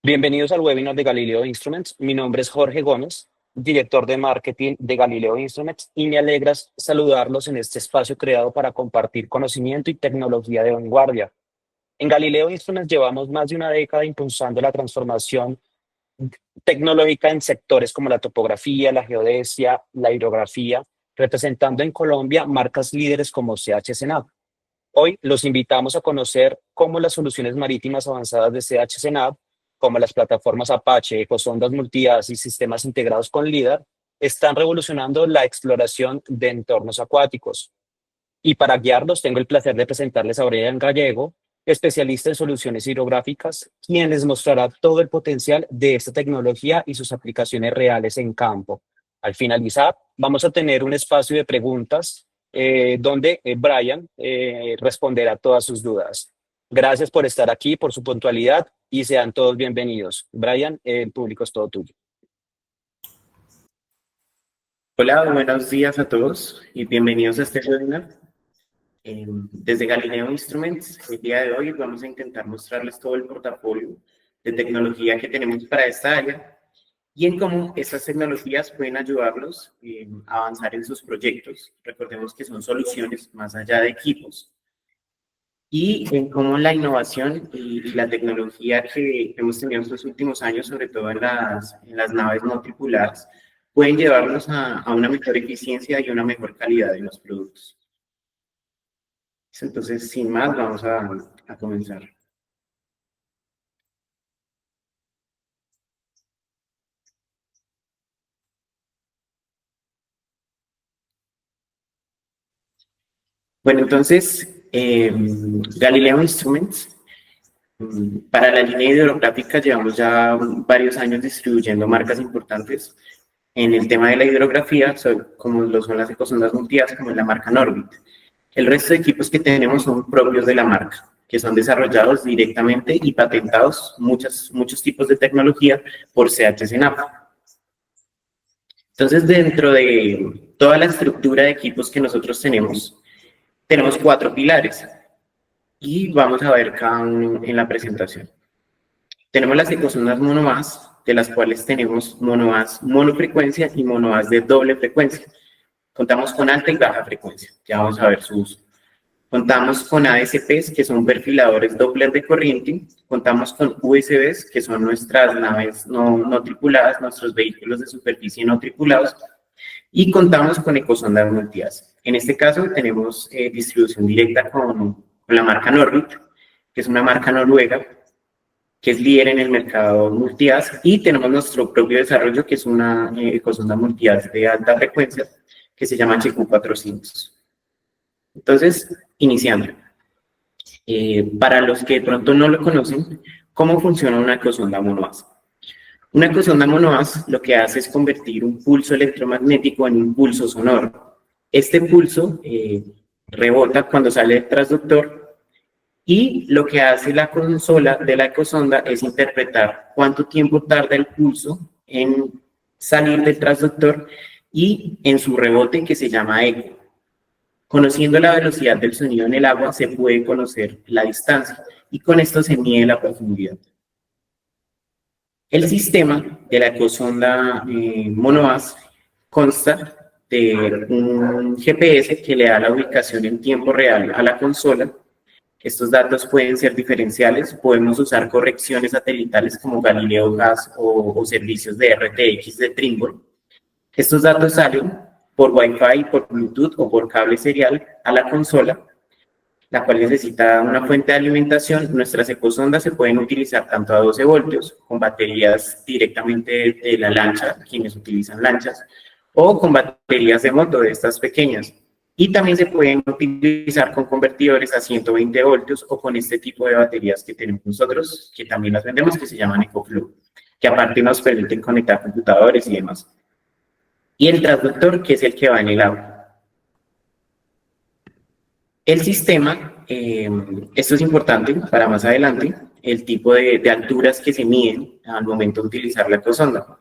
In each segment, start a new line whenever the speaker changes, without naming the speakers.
Bienvenidos al webinar de Galileo Instruments. Mi nombre es Jorge Gómez, director de marketing de Galileo Instruments, y me alegra saludarlos en este espacio creado para compartir conocimiento y tecnología de vanguardia. En Galileo Instruments llevamos más de una década impulsando la transformación tecnológica en sectores como la topografía, la geodesia, la hidrografía, representando en Colombia marcas líderes como CH Senap. Hoy los invitamos a conocer cómo las soluciones marítimas avanzadas de CH Senap, como las plataformas Apache, ecosondas multiaz y sistemas integrados con LIDAR, están revolucionando la exploración de entornos acuáticos. Y para guiarlos, tengo el placer de presentarles a Brian Gallego, especialista en soluciones hidrográficas, quien les mostrará todo el potencial de esta tecnología y sus aplicaciones reales en campo. Al finalizar, vamos a tener un espacio de preguntas donde Brian responderá todas sus dudas. Gracias por estar aquí, por su puntualidad y sean todos bienvenidos. Brian, el público es todo tuyo.
Hola, buenos días a todos y bienvenidos a este webinar. Desde Galileo Instruments, el día de hoy vamos a intentar mostrarles todo el portafolio de tecnología que tenemos para esta área y en cómo estas tecnologías pueden ayudarlos a avanzar en sus proyectos. Recordemos que son soluciones más allá de equipos. Y en cómo la innovación y la tecnología que hemos tenido en estos últimos años, sobre todo en las naves no tripuladas, pueden llevarnos a una mejor eficiencia y una mejor calidad de los productos. Entonces, sin más, vamos a comenzar. Bueno, entonces, Galileo Instruments, para la línea hidrográfica llevamos ya varios años distribuyendo marcas importantes en el tema de la hidrografía, como lo son las ecosondas multiaz, como es la marca Norbit. El resto de equipos que tenemos son propios de la marca, que son desarrollados directamente y patentados muchos tipos de tecnología por CH Senap. Entonces, dentro de toda la estructura de equipos que nosotros tenemos 4 pilares y vamos a ver cada uno en la presentación. Tenemos las ecosondas monoas, de las cuales tenemos monoas monofrecuencia y monoas de doble frecuencia. Contamos con alta y baja frecuencia, ya vamos a ver su uso. Contamos con ASPs, que son perfiladores Doppler de corriente. Contamos con USBs, que son nuestras naves no tripuladas, nuestros vehículos de superficie no tripulados. Y contamos con ecosondas multiaz. En este caso tenemos distribución directa con la marca Norbit, que es una marca noruega, que es líder en el mercado multiaz. Y tenemos nuestro propio desarrollo, que es una ecosonda multiaz de alta frecuencia, que se llama HQ400. Entonces, iniciando. Para los que de pronto no lo conocen, ¿cómo funciona una ecosonda monoaz? Una ecosonda monoaz lo que hace es convertir un pulso electromagnético en un pulso sonoro. Este pulso rebota cuando sale del transductor y lo que hace la consola de la ecosonda es interpretar cuánto tiempo tarda el pulso en salir del transductor y en su rebote, que se llama eco. Conociendo la velocidad del sonido en el agua, se puede conocer la distancia y con esto se mide la profundidad. El sistema de la ecosonda monoaz consta de un GPS que le da la ubicación en tiempo real a la consola. Estos datos pueden ser diferenciales, podemos usar correcciones satelitales como Galileo Gas o servicios de RTX de Trimble. Estos datos salen por Wi-Fi, por Bluetooth o por cable serial a la consola, la cual necesita una fuente de alimentación. Nuestras ecosondas se pueden utilizar tanto a 12 voltios, con baterías directamente de la lancha, quienes utilizan lanchas, o con baterías de moto de estas pequeñas. Y también se pueden utilizar con convertidores a 120 voltios o con este tipo de baterías que tenemos nosotros, que también las vendemos, que se llaman EcoFlow, que aparte nos permiten conectar computadores y demás. Y el transductor, que es el que va en el agua. El sistema, esto es importante para más adelante, el tipo de alturas que se miden al momento de utilizar la ecosonda.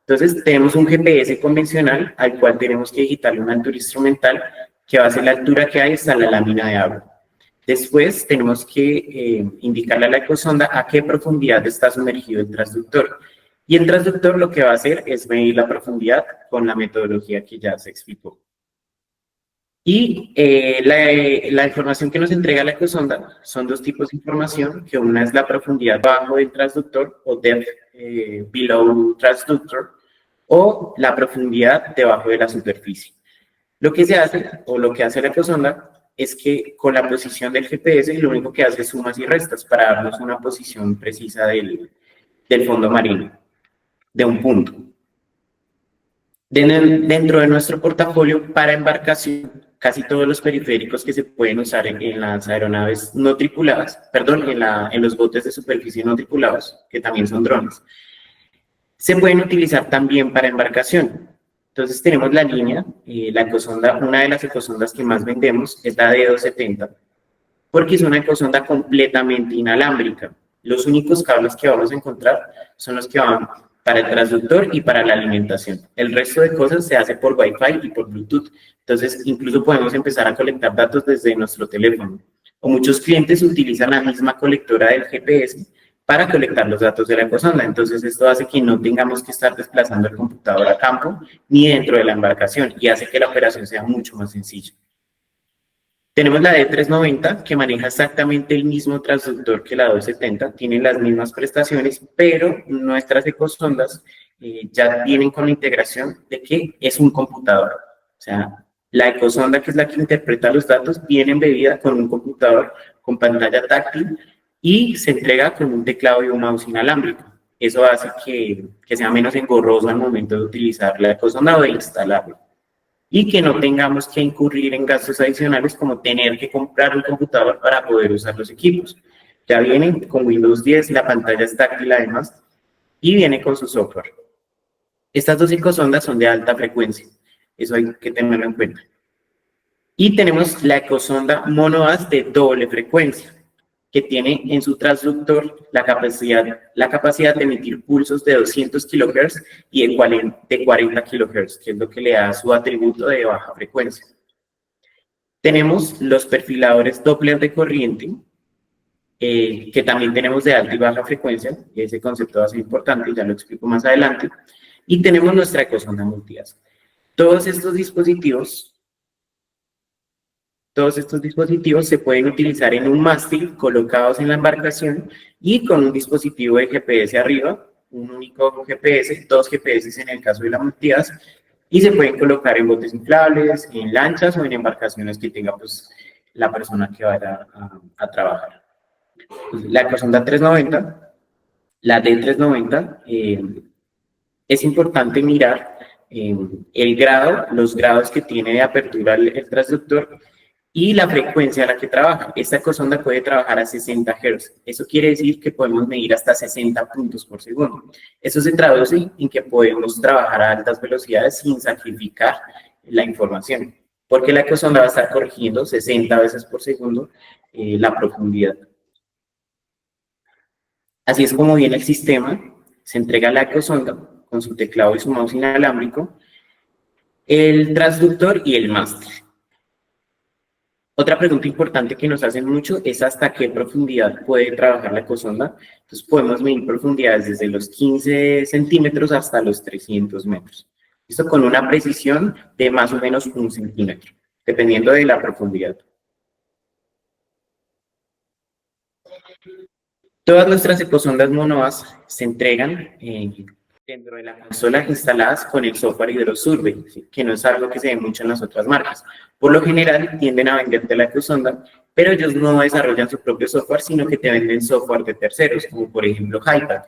Entonces, tenemos un GPS convencional al cual tenemos que digitarle una altura instrumental que va a ser la altura que hay hasta la lámina de agua. Después tenemos que indicarle a la ecosonda a qué profundidad está sumergido el transductor. Y el transductor lo que va a hacer es medir la profundidad con la metodología que ya se explicó. Y la información que nos entrega la ecosonda son dos tipos de información, que una es la profundidad bajo del transductor o depth below transductor, o la profundidad debajo de la superficie. Lo que se hace, o lo que hace la ecosonda, es que con la posición del GPS lo único que hace es sumas y restas para darnos una posición precisa del fondo marino, de un punto. Dentro de nuestro portafolio para embarcación, casi todos los periféricos que se pueden usar en las aeronaves no tripuladas, perdón, en los botes de superficie no tripulados, que también son drones, se pueden utilizar también para embarcación. Entonces tenemos la línea, la ecosonda, una de las ecosondas que más vendemos es la D270, porque es una ecosonda completamente inalámbrica. Los únicos cables que vamos a encontrar son los que van para el transductor y para la alimentación. El resto de cosas se hace por Wi-Fi y por Bluetooth. Entonces, incluso podemos empezar a colectar datos desde nuestro teléfono. O muchos clientes utilizan la misma colectora del GPS para colectar los datos de la ecosonda. Entonces, esto hace que no tengamos que estar desplazando el computador a campo ni dentro de la embarcación y hace que la operación sea mucho más sencilla. Tenemos la D390 que maneja exactamente el mismo transductor que la 270, tienen las mismas prestaciones, pero nuestras ecosondas ya vienen con la integración de que es un computador. O sea, la ecosonda, que es la que interpreta los datos, viene embebida con un computador con pantalla táctil y se entrega con un teclado y un mouse inalámbrico. Eso hace que sea menos engorroso al momento de utilizar la ecosonda o de instalarla. Y que no tengamos que incurrir en gastos adicionales como tener que comprar un computador para poder usar los equipos. Ya vienen con Windows 10, la pantalla es táctil además, y viene con su software. Estas dos ecosondas son de alta frecuencia, eso hay que tenerlo en cuenta. Y tenemos la ecosonda monoas de doble frecuencia, que tiene en su transductor la capacidad de emitir pulsos de 200 kHz y de 40 kHz, que es lo que le da su atributo de baja frecuencia. Tenemos los perfiladores Doppler de corriente, que también tenemos de alta y baja frecuencia, y ese concepto va a ser importante, ya lo explico más adelante. Y tenemos nuestra ecosonda multidas. Todos estos dispositivos se pueden utilizar en un mástil colocados en la embarcación y con un dispositivo de GPS arriba, un único GPS, dos GPS en el caso de la multidas, y se pueden colocar en botes inflables, en lanchas o en embarcaciones que tenga pues, la persona que vaya a trabajar. La ecosonda 390, la D390, es importante mirar los grados que tiene de apertura el transductor y la frecuencia a la que trabaja. Esta ecosonda puede trabajar a 60 Hz. Eso quiere decir que podemos medir hasta 60 puntos por segundo. Eso se traduce en que podemos trabajar a altas velocidades sin sacrificar la información, porque la ecosonda va a estar corrigiendo 60 veces por segundo la profundidad. Así es como viene el sistema. Se entrega la ecosonda con su teclado y su mouse inalámbrico, el transductor y el máster. Otra pregunta importante que nos hacen mucho es hasta qué profundidad puede trabajar la ecosonda. Entonces podemos medir profundidades desde los 15 centímetros hasta los 300 metros. Esto con una precisión de más o menos 1 centímetro, dependiendo de la profundidad. Todas nuestras ecosondas monoas se entregan dentro de la consola instaladas con el software HydroSurvey, ¿sí? Que no es algo que se ve mucho en las otras marcas. Por lo general tienden a venderte la ecosonda, pero ellos no desarrollan su propio software, sino que te venden software de terceros, como por ejemplo HiPAD.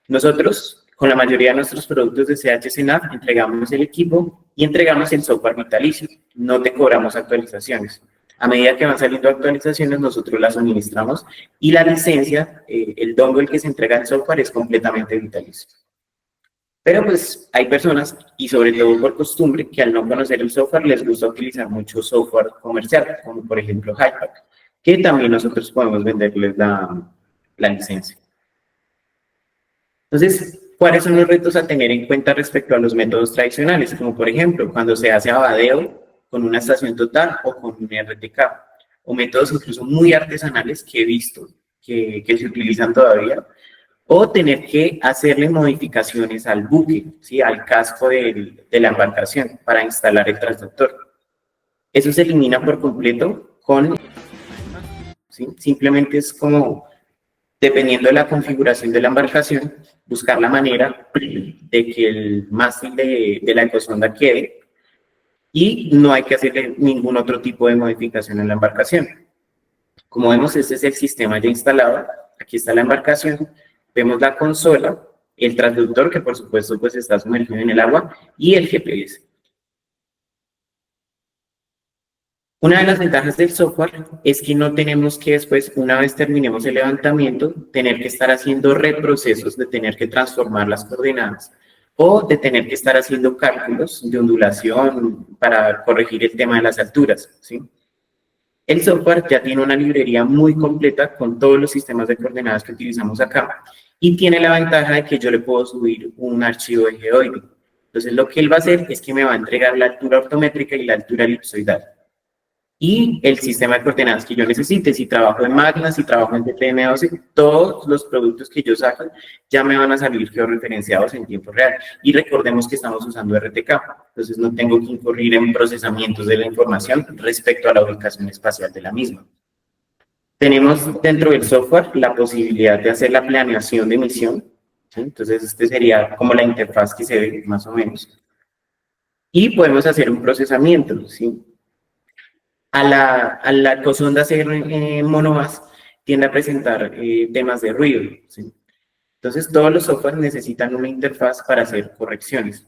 Nosotros, con la mayoría de nuestros productos de CHCNAV, entregamos el equipo y entregamos el software vitalicio. No te cobramos actualizaciones. A medida que van saliendo actualizaciones, nosotros las suministramos y la licencia, el dongle que se entrega al software es completamente vitalicio. Pero pues hay personas, y sobre todo por costumbre, que al no conocer el software les gusta utilizar mucho software comercial, como por ejemplo HiPAD, que también nosotros podemos venderles la licencia. Entonces, ¿cuáles son los retos a tener en cuenta respecto a los métodos tradicionales? Como por ejemplo, cuando se hace abadeo con una estación total o con un RTK. o métodos incluso muy artesanales que he visto que se utilizan todavía, o tener que hacerle modificaciones al buque, ¿sí? Al casco de la embarcación para instalar el transductor. Eso se elimina por completo con, ¿sí? Simplemente es como, dependiendo de la configuración de la embarcación, buscar la manera de que el mástil de la ecosonda quede y no hay que hacerle ningún otro tipo de modificación en la embarcación. Como vemos, este es el sistema ya instalado. Aquí está la embarcación, vemos la consola, el transductor, que por supuesto pues está sumergido en el agua, y el GPS. Una de las ventajas del software es que no tenemos que después, una vez terminemos el levantamiento, tener que estar haciendo reprocesos de tener que transformar las coordenadas o de tener que estar haciendo cálculos de ondulación para corregir el tema de las alturas, ¿sí? El software ya tiene una librería muy completa con todos los sistemas de coordenadas que utilizamos acá y tiene la ventaja de que yo le puedo subir un archivo de geoide. Entonces, lo que él va a hacer es que me va a entregar la altura ortométrica y la altura elipsoidal y el sistema de coordenadas que yo necesite. Si trabajo en Magna, si trabajo en TPM12, todos los productos que yo saque ya me van a salir georreferenciados en tiempo real. Y recordemos que estamos usando RTK, entonces no tengo que incurrir en procesamientos de la información respecto a la ubicación espacial de la misma. Tenemos dentro del software la posibilidad de hacer la planeación de misión, ¿sí? Entonces este sería como la interfaz que se ve más o menos. Y podemos hacer un procesamiento, ¿sí? A la ecosonda CR Monovas tiende a presentar temas de ruido, ¿sí? Entonces, todos los softwares necesitan una interfaz para hacer correcciones.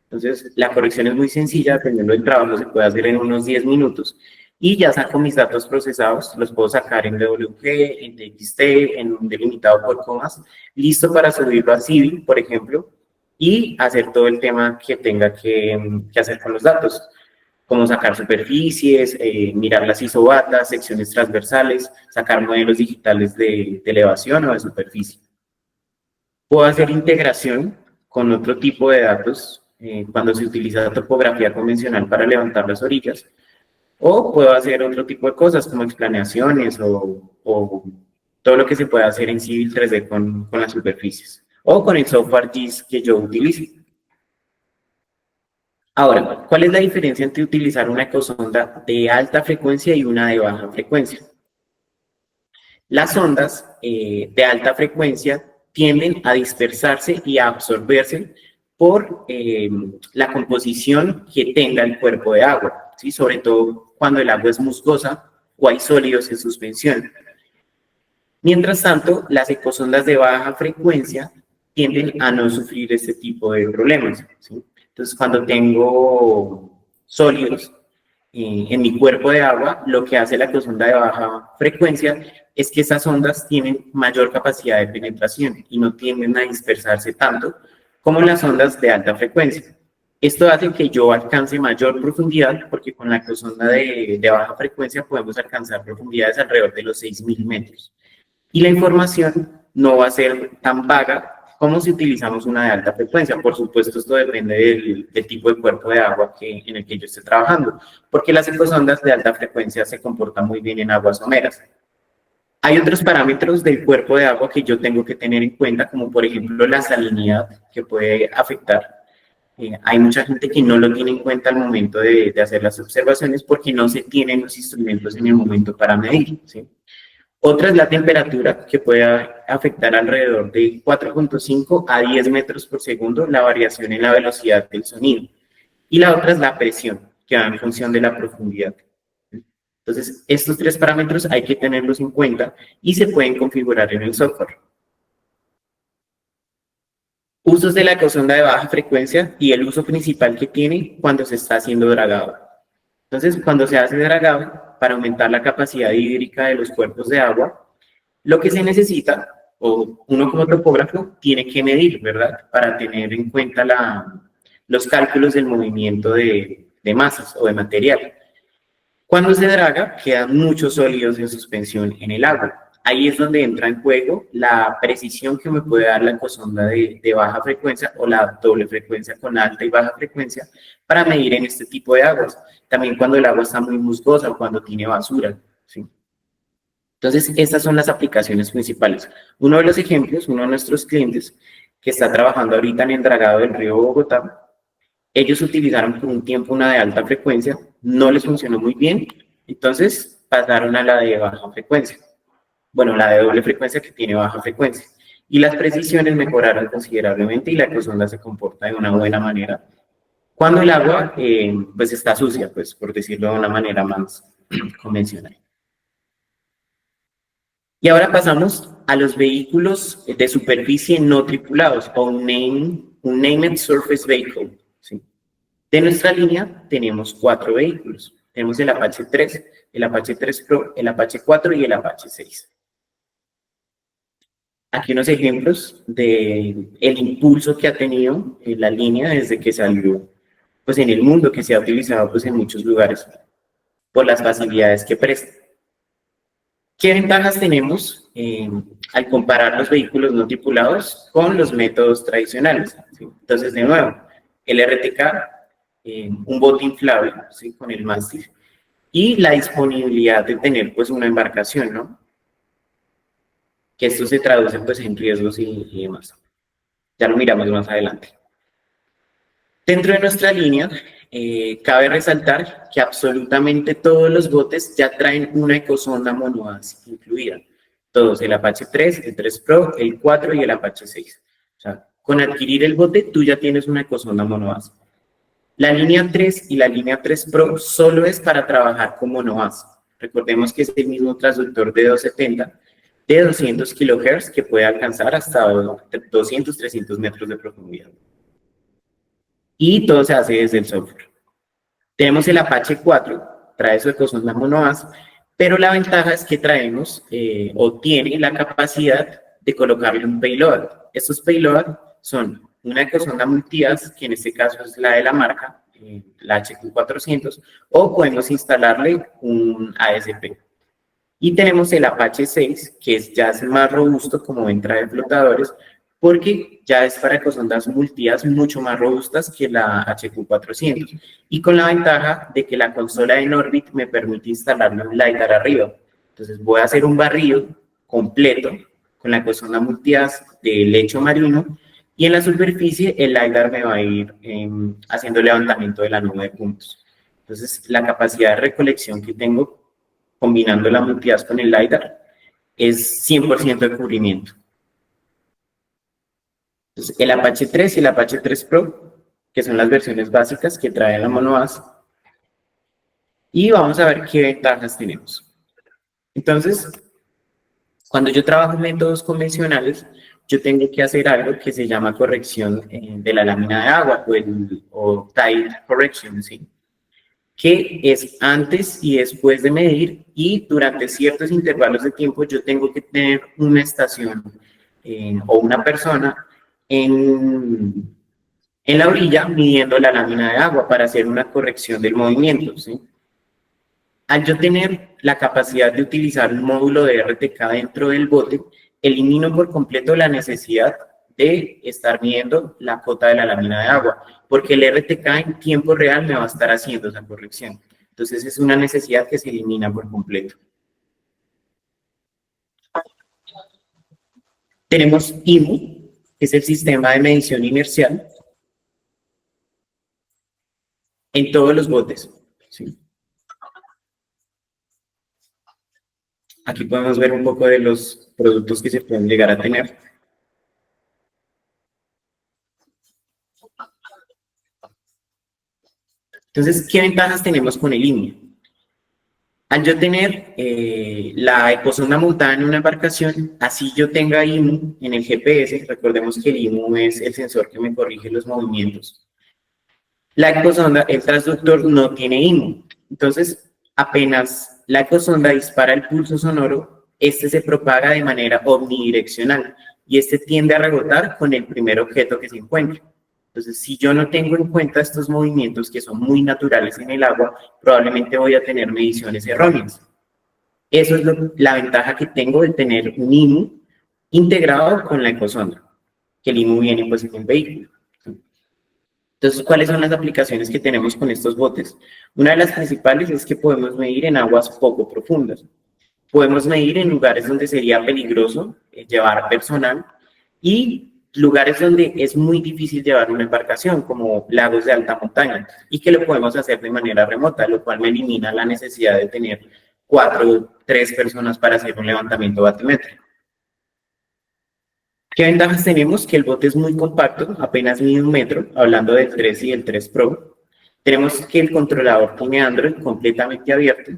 Entonces, la corrección es muy sencilla, dependiendo del trabajo, se puede hacer en unos 10 minutos. Y ya saco mis datos procesados, los puedo sacar en DWG, en TXT, en un delimitado por comas, listo para subirlo a Civil, por ejemplo, y hacer todo el tema que tenga que hacer con los datos, como sacar superficies, mirar las isobatas, secciones transversales, sacar modelos digitales de elevación o de superficie. Puedo hacer integración con otro tipo de datos cuando se utiliza topografía convencional para levantar las orillas, o puedo hacer otro tipo de cosas como explaneaciones o todo lo que se puede hacer en Civil 3D con las superficies, o con el software GIS que yo utilice. Ahora, ¿cuál es la diferencia entre utilizar una ecosonda de alta frecuencia y una de baja frecuencia? Las ondas de alta frecuencia tienden a dispersarse y a absorberse por la composición que tenga el cuerpo de agua, ¿sí? Sobre todo cuando el agua es musgosa o hay sólidos en suspensión. Mientras tanto, las ecosondas de baja frecuencia tienden a no sufrir este tipo de problemas, ¿sí? Entonces, cuando tengo sólidos en mi cuerpo de agua, lo que hace la ecosonda de baja frecuencia es que esas ondas tienen mayor capacidad de penetración y no tienden a dispersarse tanto como las ondas de alta frecuencia. Esto hace que yo alcance mayor profundidad, porque con la ecosonda de baja frecuencia podemos alcanzar profundidades alrededor de los 6.000 metros. Y la información no va a ser tan vaga como si utilizamos una de alta frecuencia. Por supuesto, esto depende del tipo de cuerpo de agua en el que yo esté trabajando, porque las ecosondas de alta frecuencia se comportan muy bien en aguas someras. Hay otros parámetros del cuerpo de agua que yo tengo que tener en cuenta, como por ejemplo la salinidad, que puede afectar. Hay mucha gente que no lo tiene en cuenta al momento de hacer las observaciones porque no se tienen los instrumentos en el momento para medir, ¿sí? Otra es la temperatura, que puede afectar alrededor de 4.5 a 10 metros por segundo la variación en la velocidad del sonido. Y la otra es la presión, que va en función de la profundidad. Entonces, estos tres parámetros hay que tenerlos en cuenta y se pueden configurar en el software. Usos de la ecosonda de baja frecuencia y el uso principal que tiene cuando se está haciendo dragado. Entonces, cuando se hace dragado, para aumentar la capacidad hídrica de los cuerpos de agua, lo que se necesita, o uno como topógrafo, tiene que medir, ¿verdad? Para tener en cuenta los cálculos del movimiento de masas o de material. Cuando se draga, quedan muchos sólidos en suspensión en el agua. Ahí es donde entra en juego la precisión que me puede dar la ecosonda de baja frecuencia o la doble frecuencia con alta y baja frecuencia para medir en este tipo de aguas. También cuando el agua está muy musgosa o cuando tiene basura. ¿sí? Entonces, estas son las aplicaciones principales. Uno de los ejemplos, uno de nuestros clientes que está trabajando ahorita en el dragado del río Bogotá, ellos utilizaron por un tiempo una de alta frecuencia, no les funcionó muy bien, entonces pasaron a la de baja frecuencia. Bueno, la de doble frecuencia que tiene baja frecuencia. Y las precisiones mejoraron considerablemente y la ecosonda se comporta de una buena manera. Cuando el agua pues está sucia, pues por decirlo de una manera más convencional. Y ahora pasamos a los vehículos de superficie no tripulados o un Named Surface Vehicle. ¿Sí? De nuestra línea tenemos 4 vehículos. Tenemos el Apache 3, el Apache 3 Pro, el Apache 4 y el Apache 6. Aquí unos ejemplos del impulso que ha tenido la línea desde que salió pues, en el mundo, que se ha utilizado pues, en muchos lugares por las facilidades que presta. ¿Qué ventajas tenemos al comparar los vehículos no tripulados con los métodos tradicionales? ¿Sí? Entonces, de nuevo, el RTK, un bote inflable, ¿sí? Con el mástil, y la disponibilidad de tener pues una embarcación, ¿no? Que esto se traduce pues en riesgos y demás. Ya lo miramos más adelante. Dentro de nuestra línea, cabe resaltar que absolutamente todos los botes ya traen una ecosonda monoax incluida. Todos, el Apache 3, el 3 Pro, el 4 y el Apache 6. O sea, con adquirir el bote, tú ya tienes una ecosonda monoax. La línea 3 y la línea 3 Pro solo es para trabajar con monoax. Recordemos que es el mismo transductor de 270 de 200 kHz que puede alcanzar hasta 200, 300 metros de profundidad. Y todo se hace desde el software. Tenemos el Apache 4, trae su ecosonda monoax, pero la ventaja es que traemos o tiene la capacidad de colocarle un payload. Estos payload son una ecosonda multias, que en este caso es la de la marca, la HQ400, o podemos instalarle un ASP. Y tenemos el Apache 6, que ya es más robusto como entrada de flotadores, porque ya es para ecosondas multidas mucho más robustas que la HQ400. Y con la ventaja de que la consola en Orbit me permite instalarle un LiDAR arriba. Entonces voy a hacer un barrido completo con la ecosonda multidas de lecho marino, y en la superficie el LiDAR me va a ir haciendo levantamiento de la nube de puntos. Entonces la capacidad de recolección que tengo combinando la multidas con el LiDAR es 100% de cubrimiento. Entonces, el Apache 3 y el Apache 3 Pro, que son las versiones básicas que trae la monoax. Y vamos a ver qué ventajas tenemos. Entonces, cuando yo trabajo en métodos convencionales, yo tengo que hacer algo que se llama corrección de la lámina de agua o tide correction, ¿sí? Que es antes y después de medir, y durante ciertos intervalos de tiempo yo tengo que tener una estación o una persona en la orilla midiendo la lámina de agua para hacer una corrección del movimiento, ¿sí? Al yo tener la capacidad de utilizar un módulo de RTK dentro del bote, elimino por completo la necesidad de estar midiendo la cota de la lámina de agua, porque el RTK en tiempo real me va a estar haciendo esa corrección. Entonces es una necesidad que se elimina por completo. Tenemos IMU, que es el sistema de medición inercial, en todos los botes, ¿sí? Aquí podemos ver un poco de los productos que se pueden llegar a tener. Entonces, ¿qué ventajas tenemos con el IMU? Al yo tener la ecosonda montada en una embarcación, así yo tenga IMU en el GPS, recordemos que el IMU es el sensor que me corrige los movimientos. La ecosonda, el transductor no tiene IMU, entonces apenas la ecosonda dispara el pulso sonoro, este se propaga de manera omnidireccional y este tiende a rebotar con el primer objeto que se encuentre. Entonces, si yo no tengo en cuenta estos movimientos que son muy naturales en el agua, probablemente voy a tener mediciones erróneas. Eso es la ventaja que tengo de tener un IMU integrado con la ecosonda, que el IMU viene pues en el vehículo. Entonces, ¿cuáles son las aplicaciones que tenemos con estos botes? Una de las principales es que podemos medir en aguas poco profundas. Podemos medir en lugares donde sería peligroso llevar personal y lugares donde es muy difícil llevar una embarcación, como lagos de alta montaña, y que lo podemos hacer de manera remota, lo cual me elimina la necesidad de tener 4 o 3 personas para hacer un levantamiento batimétrico. ¿Qué ventajas tenemos? Que el bote es muy compacto, apenas mide 1 metro, hablando del 3 y el 3 Pro. Tenemos que el controlador tiene Android completamente abierto.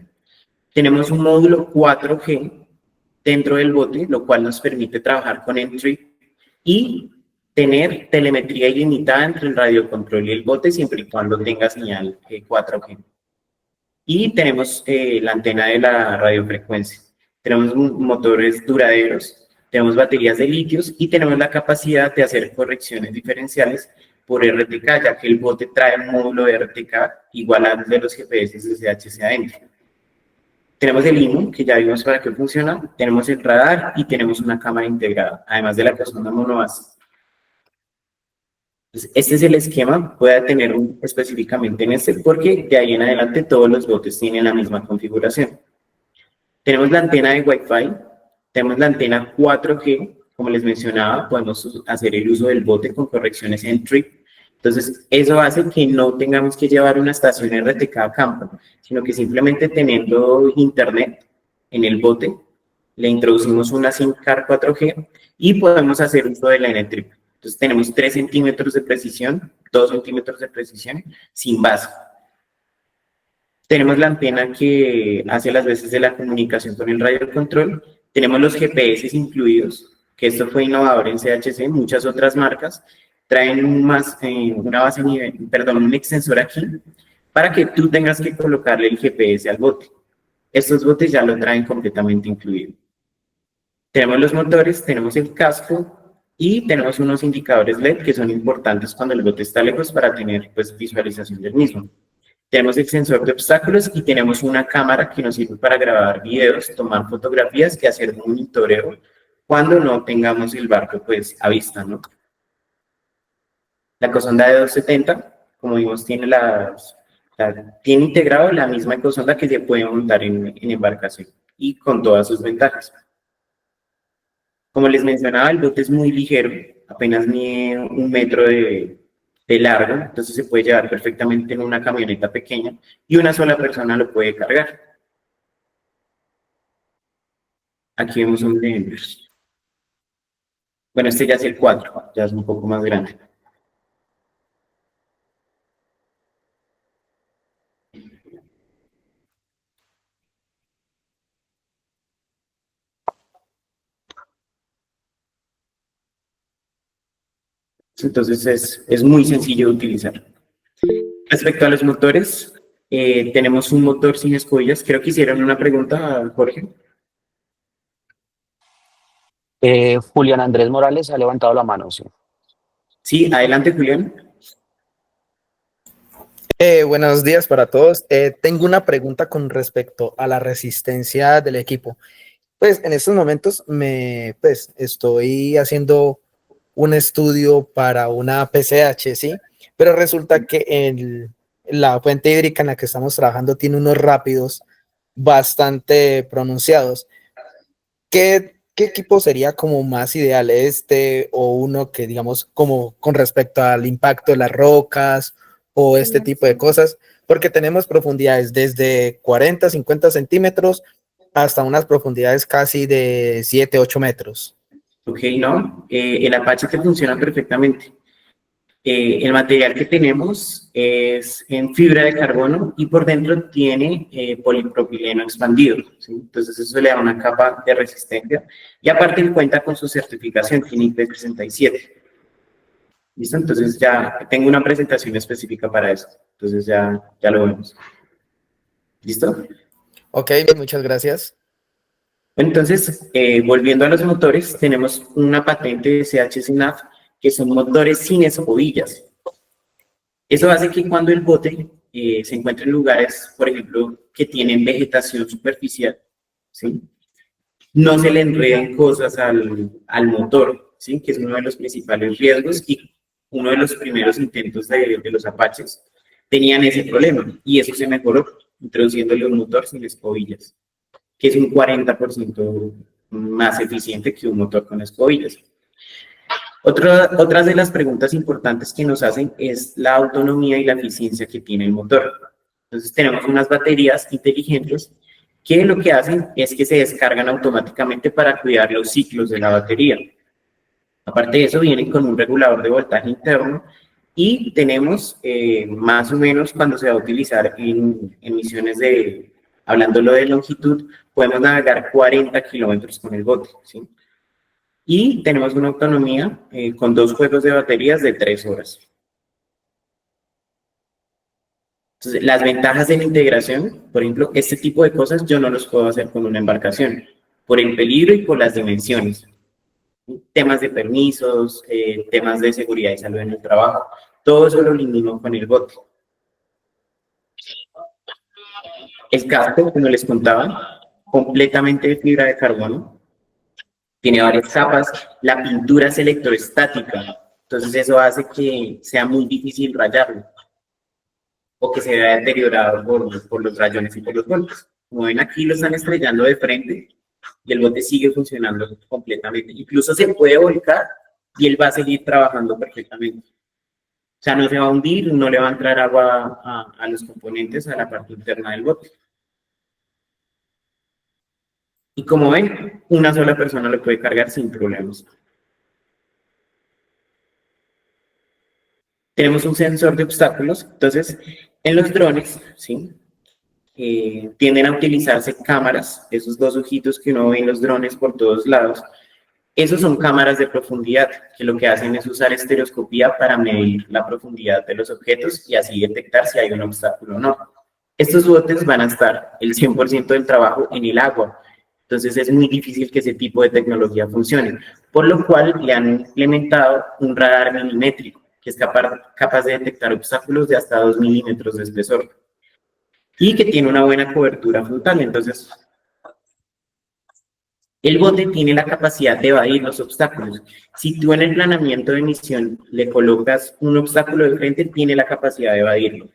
Tenemos un módulo 4G dentro del bote, lo cual nos permite trabajar con Entry y tener telemetría ilimitada entre el radiocontrol y el bote, siempre y cuando tenga señal 4G. Y tenemos la antena de la radiofrecuencia. Tenemos motores duraderos, tenemos baterías de litios y tenemos la capacidad de hacer correcciones diferenciales por RTK, ya que el bote trae un módulo de RTK igual al de los GPS SHC adentro. Tenemos el IMU, que ya vimos para qué funciona, tenemos el radar y tenemos una cámara integrada, además de la casona monobase. Este es el esquema, voy a tener específicamente en este, porque de ahí en adelante todos los botes tienen la misma configuración. Tenemos la antena de Wi-Fi, tenemos la antena 4G, como les mencionaba, podemos hacer el uso del bote con correcciones en trip. Entonces, eso hace que no tengamos que llevar una estación RTK a campo, sino que simplemente teniendo internet en el bote, le introducimos una SIM card 4G y podemos hacer uso de la N-Trip. Entonces, tenemos 3 centímetros de precisión, 2 centímetros de precisión, sin base. Tenemos la antena que hace las veces de la comunicación con el radio control. Tenemos los GPS incluidos, que esto fue innovador en CHC. Muchas otras marcas traen una base nivel, perdón, un extensor aquí para que tú tengas que colocarle el GPS al bote. Estos botes ya lo traen completamente incluido. Tenemos los motores, tenemos el casco y tenemos unos indicadores LED que son importantes cuando el bote está lejos para tener pues, visualización del mismo. Tenemos el sensor de obstáculos y tenemos una cámara que nos sirve para grabar videos, tomar fotografías y hacer un monitoreo cuando no tengamos el barco pues a vista, ¿no? La ecosonda de 270, como vimos, tiene tiene integrado la misma ecosonda que se puede montar en embarcación y con todas sus ventajas. Como les mencionaba, el bote es muy ligero, apenas mide 1 metro de largo, entonces se puede llevar perfectamente en una camioneta pequeña y una sola persona lo puede cargar. Aquí vemos un ejemplo. Bueno, este ya es el 4, ya es un poco más grande. Entonces es muy sencillo de utilizar. Respecto a los motores, tenemos un motor sin escobillas. Creo que hicieron una pregunta, Jorge.
Julián Andrés Morales ha levantado la mano, sí.
Sí, adelante, Julián.
Buenos días para todos. Tengo una pregunta con respecto a la resistencia del equipo. Pues en estos momentos pues, estoy haciendo un estudio para una PCH, ¿sí? Pero resulta que la fuente hídrica en la que estamos trabajando tiene unos rápidos bastante pronunciados. ¿Qué equipo sería como más ideal, este o uno que digamos como con respecto al impacto de las rocas o este tipo de cosas? Porque tenemos profundidades desde 40, 50 centímetros hasta unas profundidades casi de 7, 8 metros.
Ok, no, el Apache te funciona perfectamente. El material que tenemos es en fibra de carbono y por dentro tiene polipropileno expandido, ¿sí? Entonces eso le da una capa de resistencia y aparte él cuenta con su certificación, tiene IP67. ¿Listo? Entonces ya tengo una presentación específica para eso. Entonces ya lo vemos. ¿Listo?
Ok, muchas gracias.
Entonces, volviendo a los motores, tenemos una patente de CH-SINAF que son motores sin escobillas. Eso hace que cuando el bote se encuentre en lugares, por ejemplo, que tienen vegetación superficial, ¿sí? No se le enredan cosas al motor, ¿sí? Que es uno de los principales riesgos y uno de los primeros intentos de los Apaches tenían ese problema y eso se mejoró introduciéndole un motor sin escobillas. que es un 40% más eficiente que un motor con escobillas. Otras de las preguntas importantes que nos hacen es la autonomía y la eficiencia que tiene el motor. Entonces tenemos unas baterías inteligentes que lo que hacen es que se descargan automáticamente para cuidar los ciclos de la batería. Aparte de eso, vienen con un regulador de voltaje interno y tenemos más o menos cuando se va a utilizar en misiones de, hablándolo de longitud, podemos navegar 40 kilómetros con el bote, ¿sí? Y tenemos una autonomía con 2 juegos de baterías de 3 horas. Entonces, las ventajas de la integración, por ejemplo, este tipo de cosas yo no los puedo hacer con una embarcación, por el peligro y por las dimensiones. Temas de permisos, temas de seguridad y salud en el trabajo, todo eso lo elimino con el bote. El casco, como les contaba, completamente de fibra de carbono, tiene varias capas, la pintura es electroestática, entonces eso hace que sea muy difícil rayarlo o que se vea deteriorado por los rayones y por los golpes. Como ven aquí, lo están estrellando de frente y el bote sigue funcionando completamente. Incluso se puede volcar y él va a seguir trabajando perfectamente. O sea, no se va a hundir, no le va a entrar agua a los componentes, a la parte interna del bote. Y como ven, una sola persona lo puede cargar sin problemas. Tenemos un sensor de obstáculos, entonces en los drones, ¿sí? Tienden a utilizarse cámaras, esos 2 ojitos que uno ve en los drones por todos lados. Esos son cámaras de profundidad, que lo que hacen es usar estereoscopía para medir la profundidad de los objetos y así detectar si hay un obstáculo o no. Estos botes van a estar el 100% del trabajo en el agua, entonces es muy difícil que ese tipo de tecnología funcione, por lo cual le han implementado un radar milimétrico, que es capaz de detectar obstáculos de hasta 2 milímetros de espesor y que tiene una buena cobertura frontal. Entonces, el bote tiene la capacidad de evadir los obstáculos. Si tú en el planeamiento de misión le colocas un obstáculo de frente, tiene la capacidad de evadirlo.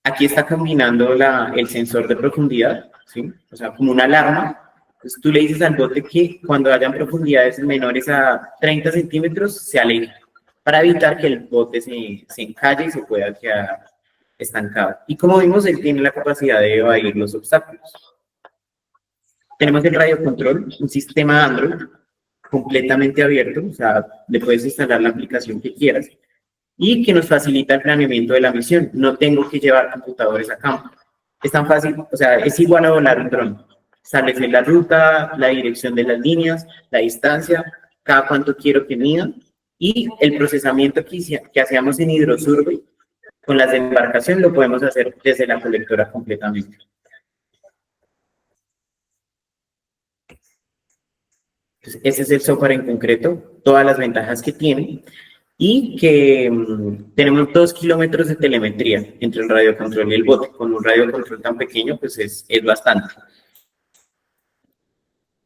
Aquí está combinando el sensor de profundidad, ¿sí? O sea, como una alarma. Entonces tú le dices al bote que cuando hayan profundidades menores a 30 centímetros se aleje, para evitar que el bote se encalle y se pueda quedar estancado. Y como vimos, él tiene la capacidad de evadir los obstáculos. Tenemos el radio control, un sistema Android completamente abierto, o sea, le puedes instalar la aplicación que quieras y que nos facilita el planeamiento de la misión. No tengo que llevar computadores a campo. Es tan fácil, o sea, es igual a volar un dron. Establecer la ruta, la dirección de las líneas, la distancia, cada cuánto quiero que mida y el procesamiento que hacíamos en HydroSurvey con las de embarcación lo podemos hacer desde la colectora completamente. Entonces, ese es el software en concreto, todas las ventajas que tiene y que tenemos 2 kilómetros de telemetría entre el radiocontrol y el bote. Con un radiocontrol tan pequeño, pues es bastante.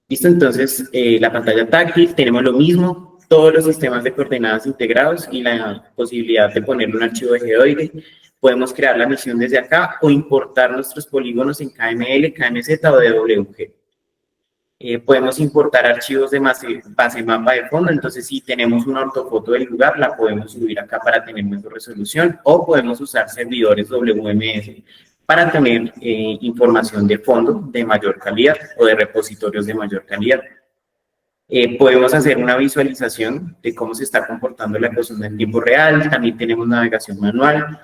Listo, entonces la pantalla táctil, tenemos lo mismo, todos los sistemas de coordenadas integrados y la posibilidad de poner un archivo de geoide. Podemos crear la misión desde acá o importar nuestros polígonos en KML, KMZ o DWG. Podemos importar archivos de base mapa de fondo, entonces si tenemos una ortofoto del lugar, la podemos subir acá para tener mejor resolución, o podemos usar servidores WMS para tener información de fondo de mayor calidad o de repositorios de mayor calidad. Podemos hacer una visualización de cómo se está comportando la ecosonda en tiempo real, también tenemos navegación manual,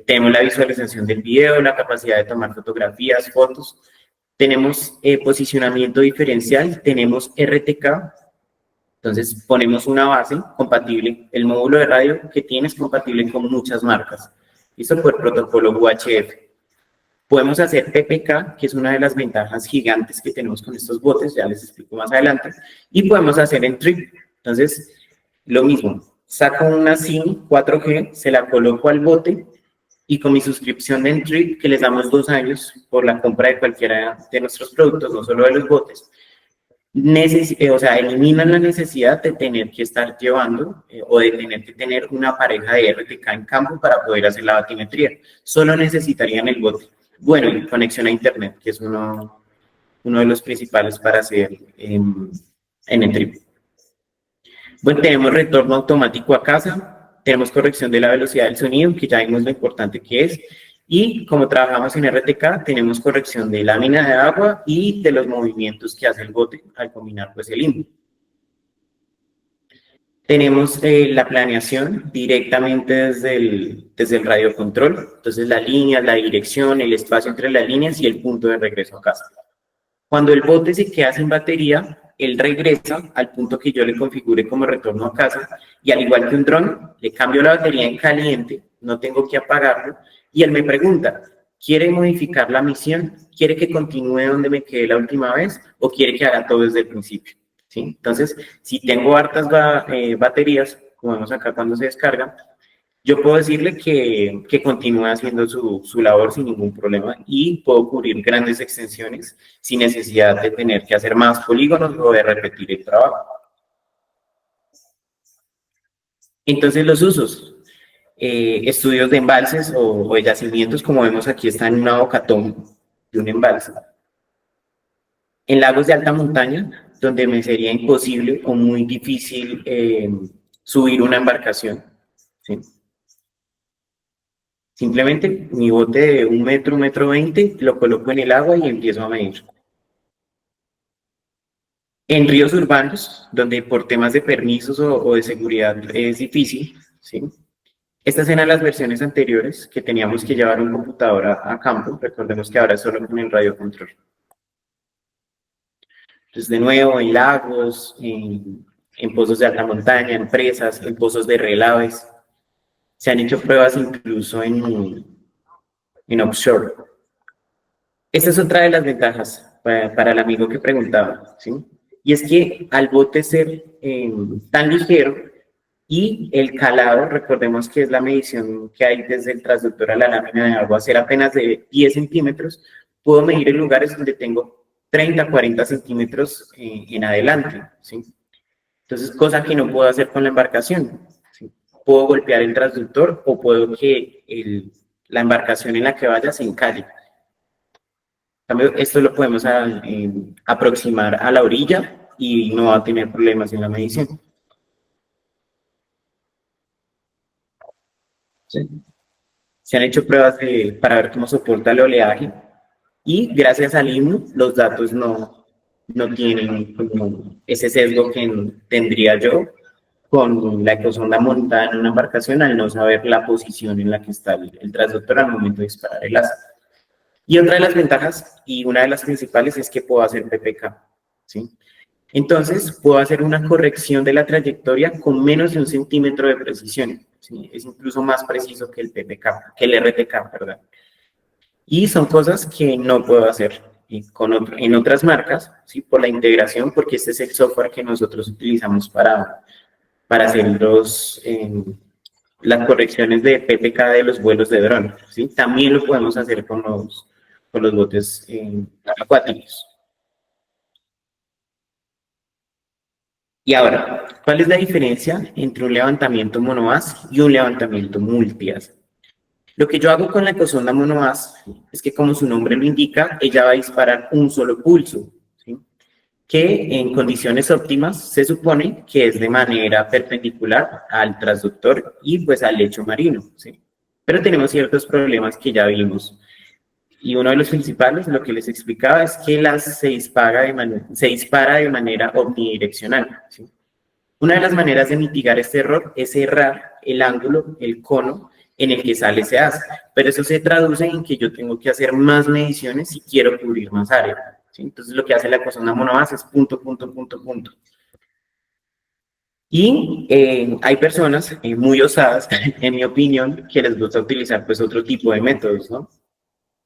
tenemos la visualización del video, la capacidad de tomar fotografías, fotos. Tenemos posicionamiento diferencial, tenemos RTK, entonces ponemos una base compatible, el módulo de radio que tiene es compatible con muchas marcas, esto por protocolo UHF. Podemos hacer PPK, que es una de las ventajas gigantes que tenemos con estos botes, ya les explico más adelante, y podemos hacer en trip, entonces lo mismo, saco una SIM 4G, se la coloco al bote, y con mi suscripción de Entrip, que les damos 2 años por la compra de cualquiera de nuestros productos, no solo de los botes, o sea, eliminan la necesidad de tener que estar llevando o de tener que tener una pareja de RTK en campo para poder hacer la batimetría. Solo necesitarían el bote. Bueno, y conexión a internet, que es uno de los principales para hacer en Entry. Bueno, tenemos retorno automático a casa, tenemos corrección de la velocidad del sonido, que ya vimos lo importante que es, y como trabajamos en RTK, tenemos corrección de lámina de agua y de los movimientos que hace el bote al combinar pues el input. Tenemos la planeación directamente desde el radio control, entonces las líneas, la dirección, el espacio entre las líneas y el punto de regreso a casa. Cuando el bote se queda sin batería, él regresa al punto que yo le configure como retorno a casa y al igual que un dron, le cambio la batería en caliente, no tengo que apagarlo y él me pregunta, ¿quiere modificar la misión? ¿Quiere que continúe donde me quedé la última vez o quiere que haga todo desde el principio? ¿Sí? Entonces, si tengo hartas baterías, como vemos acá cuando se descarga, yo puedo decirle que continúe haciendo su labor sin ningún problema y puedo cubrir grandes extensiones sin necesidad de tener que hacer más polígonos o de repetir el trabajo. Entonces, los usos. Estudios de embalses o de yacimientos, como vemos aquí, está en una bocatón de un embalse. En lagos de alta montaña, donde me sería imposible o muy difícil subir una embarcación, ¿sí? Simplemente mi bote de 1 metro 20, lo coloco en el agua y empiezo a medir. En ríos urbanos, donde por temas de permisos o de seguridad es difícil, ¿sí? Estas eran las versiones anteriores que teníamos que llevar un computador a campo. Recordemos que ahora es solo con el radio control. Entonces, de nuevo, en lagos, en pozos de alta montaña, en presas, en pozos de relaves. Se han hecho pruebas incluso en offshore. Esta es otra de las ventajas para el amigo que preguntaba, ¿sí? Y es que al bote ser tan ligero y el calado, recordemos que es la medición que hay desde el transductor a la lámina de agua, ser apenas de 10 centímetros, puedo medir en lugares donde tengo 30, 40 centímetros en adelante, ¿sí? Entonces, cosa que no puedo hacer con la embarcación, ¿sí? Puedo golpear el transductor o puedo que la embarcación en la que vaya se encalle. Esto lo podemos aproximar a la orilla y no va a tener problemas en la medición. ¿Sí? Se han hecho pruebas para ver cómo soporta el oleaje y gracias al IMU los datos no tienen como ese sesgo que tendría yo con la ecosonda montada en una embarcación al no saber la posición en la que está el transductor al momento de disparar el láser. Y otra de las ventajas, y una de las principales, es que puedo hacer PPK, ¿sí? Entonces, puedo hacer una corrección de la trayectoria con menos de 1 centímetro de precisión, ¿sí? Es incluso más preciso que el PPK, que el RTK, perdón. Y son cosas que no puedo hacer en otras marcas, ¿sí? Por la integración, porque este es el software que nosotros utilizamos para hacer las correcciones de PPK de los vuelos de dron, ¿sí? También lo podemos hacer con los botes acuáticos. Y ahora, ¿cuál es la diferencia entre un levantamiento monohaz y un levantamiento multihaz? Lo que yo hago con la ecosonda monohaz es que, como su nombre lo indica, ella va a disparar un solo pulso, ¿sí? Que en condiciones óptimas se supone que es de manera perpendicular al transductor y pues al lecho marino, ¿sí? Pero tenemos ciertos problemas que ya vimos. Y uno de los principales, lo que les explicaba, es que se dispara de manera omnidireccional, ¿sí? Una de las maneras de mitigar este error es errar el ángulo, el cono en el que sale ese haz, pero eso se traduce en que yo tengo que hacer más mediciones si quiero cubrir más área, ¿sí? Entonces lo que hace la ecosonda monohaz es punto, punto, punto, punto. Y hay personas muy osadas, en mi opinión, que les gusta utilizar pues otro tipo de métodos, ¿no?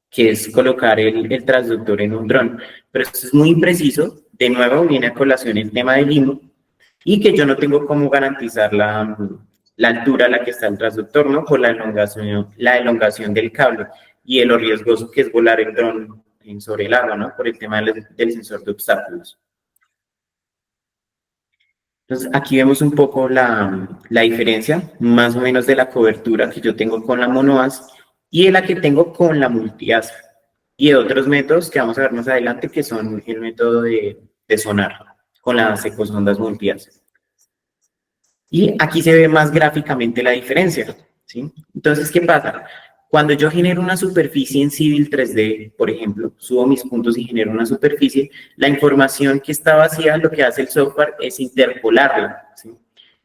Que es colocar el transductor en un dron. Pero esto es muy impreciso. De nuevo viene a colación el tema del IMU y que yo no tengo cómo garantizar la altura a la que está el transductor, ¿no? Por la elongación del cable y de lo riesgoso que es volar el dron sobre el agua, ¿no? Por el tema del sensor de obstáculos. Entonces, aquí vemos un poco la diferencia, más o menos, de la cobertura que yo tengo con la monohaz y de la que tengo con la multihaz. y de otros métodos que vamos a ver más adelante, que son el método de sonar con las ecosondas multiaz. Y aquí se ve más gráficamente la diferencia, ¿sí? Entonces, ¿qué pasa? Cuando yo genero una superficie en Civil 3D, por ejemplo, subo mis puntos y genero una superficie, la información que está vacía, lo que hace el software es interpolarla, ¿sí?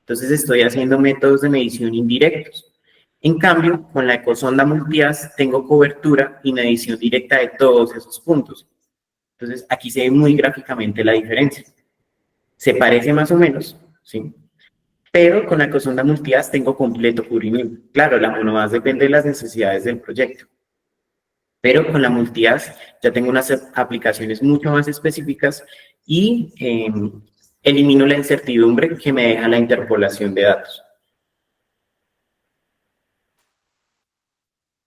Entonces estoy haciendo métodos de medición indirectos. En cambio, con la ecosonda multiaz tengo cobertura y medición directa de todos esos puntos. Entonces, aquí se ve muy gráficamente la diferencia. Se parece más o menos, ¿sí? Pero con la ecosonda multiaz tengo completo cubrimiento. Claro, la monohaz depende de las necesidades del proyecto. Pero con la multiaz ya tengo unas aplicaciones mucho más específicas y elimino la incertidumbre que me deja la interpolación de datos.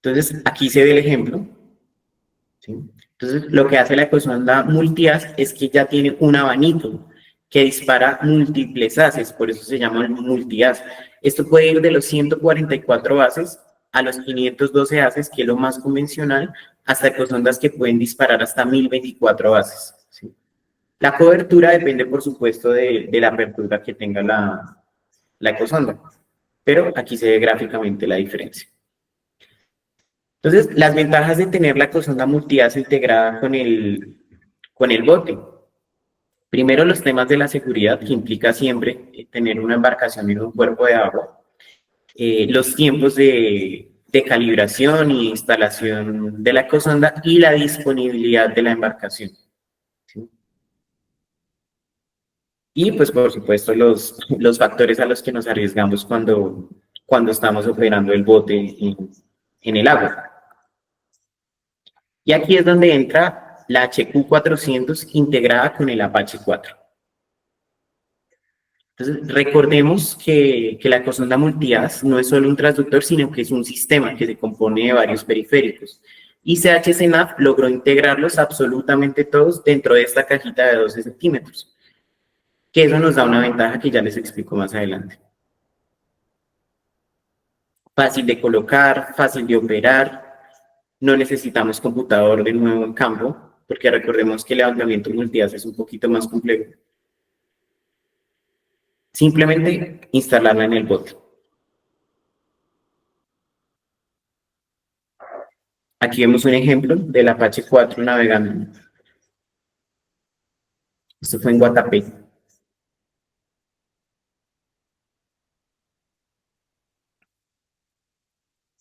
Entonces, aquí se ve el ejemplo, ¿sí? Entonces, lo que hace la ecosonda multiaz es que ya tiene un abanico que dispara múltiples haces, por eso se llama multiaz. Esto puede ir de los 144 haces a los 512 haces, que es lo más convencional, hasta ecosondas que pueden disparar hasta 1024 haces, ¿sí? La cobertura depende, por supuesto, de la apertura que tenga la ecosonda, pero aquí se ve gráficamente la diferencia. Entonces, las ventajas de tener la ecosonda multiaz integrada con el bote. Primero, los temas de la seguridad, que implica siempre tener una embarcación en un cuerpo de agua. Los tiempos de calibración y instalación de la ecosonda y la disponibilidad de la embarcación, ¿sí? Y, pues, por supuesto, los factores a los que nos arriesgamos cuando estamos operando el bote en el agua. Y aquí es donde entra la HQ400 integrada con el Apache 4. Entonces, recordemos que la ecosonda multiaz no es solo un transductor, sino que es un sistema que se compone de varios periféricos. Y CHCNAV logró integrarlos absolutamente todos dentro de esta cajita de 12 centímetros, que eso nos da una ventaja que ya les explico más adelante. Fácil de colocar, fácil de operar, no necesitamos computador de nuevo en campo, porque recordemos que el levantamiento multiaz es un poquito más complejo. Simplemente instalarla en el bote. Aquí vemos un ejemplo del Apache 4 navegando. Esto fue en Guatapé.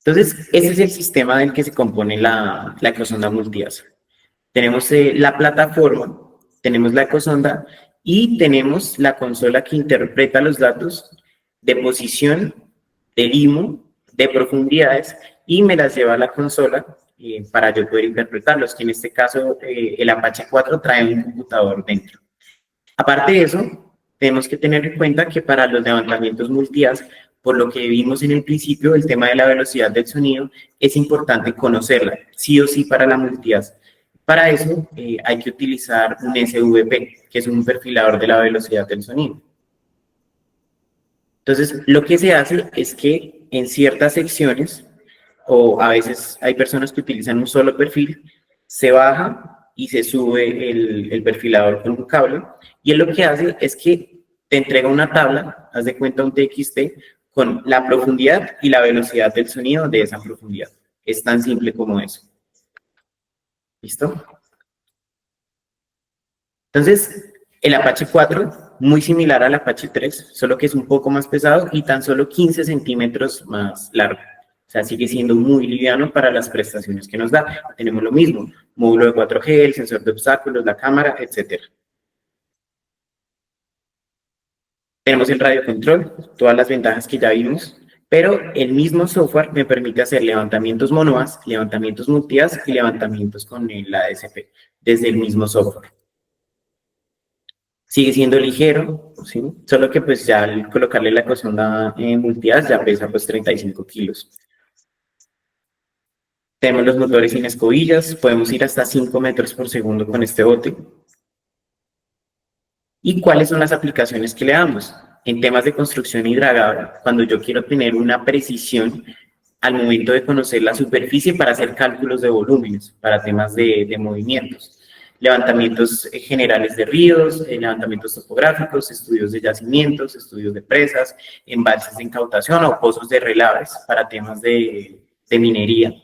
Entonces, ese es el sistema del que se compone la ecosonda multiaz. Tenemos la plataforma, tenemos la ecosonda y tenemos la consola que interpreta los datos de posición, de limo, de profundidades y me las lleva a la consola para yo poder interpretarlos, que en este caso el Apache 4 trae un computador dentro. Aparte de eso, tenemos que tener en cuenta que para los levantamientos multiaz, por lo que vimos en el principio, el tema de la velocidad del sonido, es importante conocerla, sí o sí para la multiaz. Para eso hay que utilizar un SVP, que es un perfilador de la velocidad del sonido. Entonces, lo que se hace es que en ciertas secciones, o a veces hay personas que utilizan un solo perfil, se baja y se sube el perfilador con un cable, y él lo que hace es que te entrega una tabla, haz de cuenta un TXT, con la profundidad y la velocidad del sonido de esa profundidad. Es tan simple como eso. ¿Listo? Entonces, el Apache 4, muy similar al Apache 3, solo que es un poco más pesado y tan solo 15 centímetros más largo. O sea, sigue siendo muy liviano para las prestaciones que nos da. Tenemos lo mismo, módulo de 4G, el sensor de obstáculos, la cámara, etc. Tenemos el radio control, todas las ventajas que ya vimos, pero el mismo software me permite hacer levantamientos monohaz, levantamientos multihaz y levantamientos con el ADSP desde el mismo software. Sigue siendo ligero, ¿sí? Solo que pues ya al colocarle la ecosonda en multihaz ya pesa pues 35 kilos. Tenemos los motores sin escobillas, podemos ir hasta 5 metros por segundo con este bote. ¿Y cuáles son las aplicaciones que le damos? En temas de construcción y dragado, cuando yo quiero tener una precisión al momento de conocer la superficie para hacer cálculos de volúmenes, para temas de movimientos. Levantamientos generales de ríos, levantamientos topográficos, estudios de yacimientos, estudios de presas, embalses de incautación o pozos de relaves para temas de minería.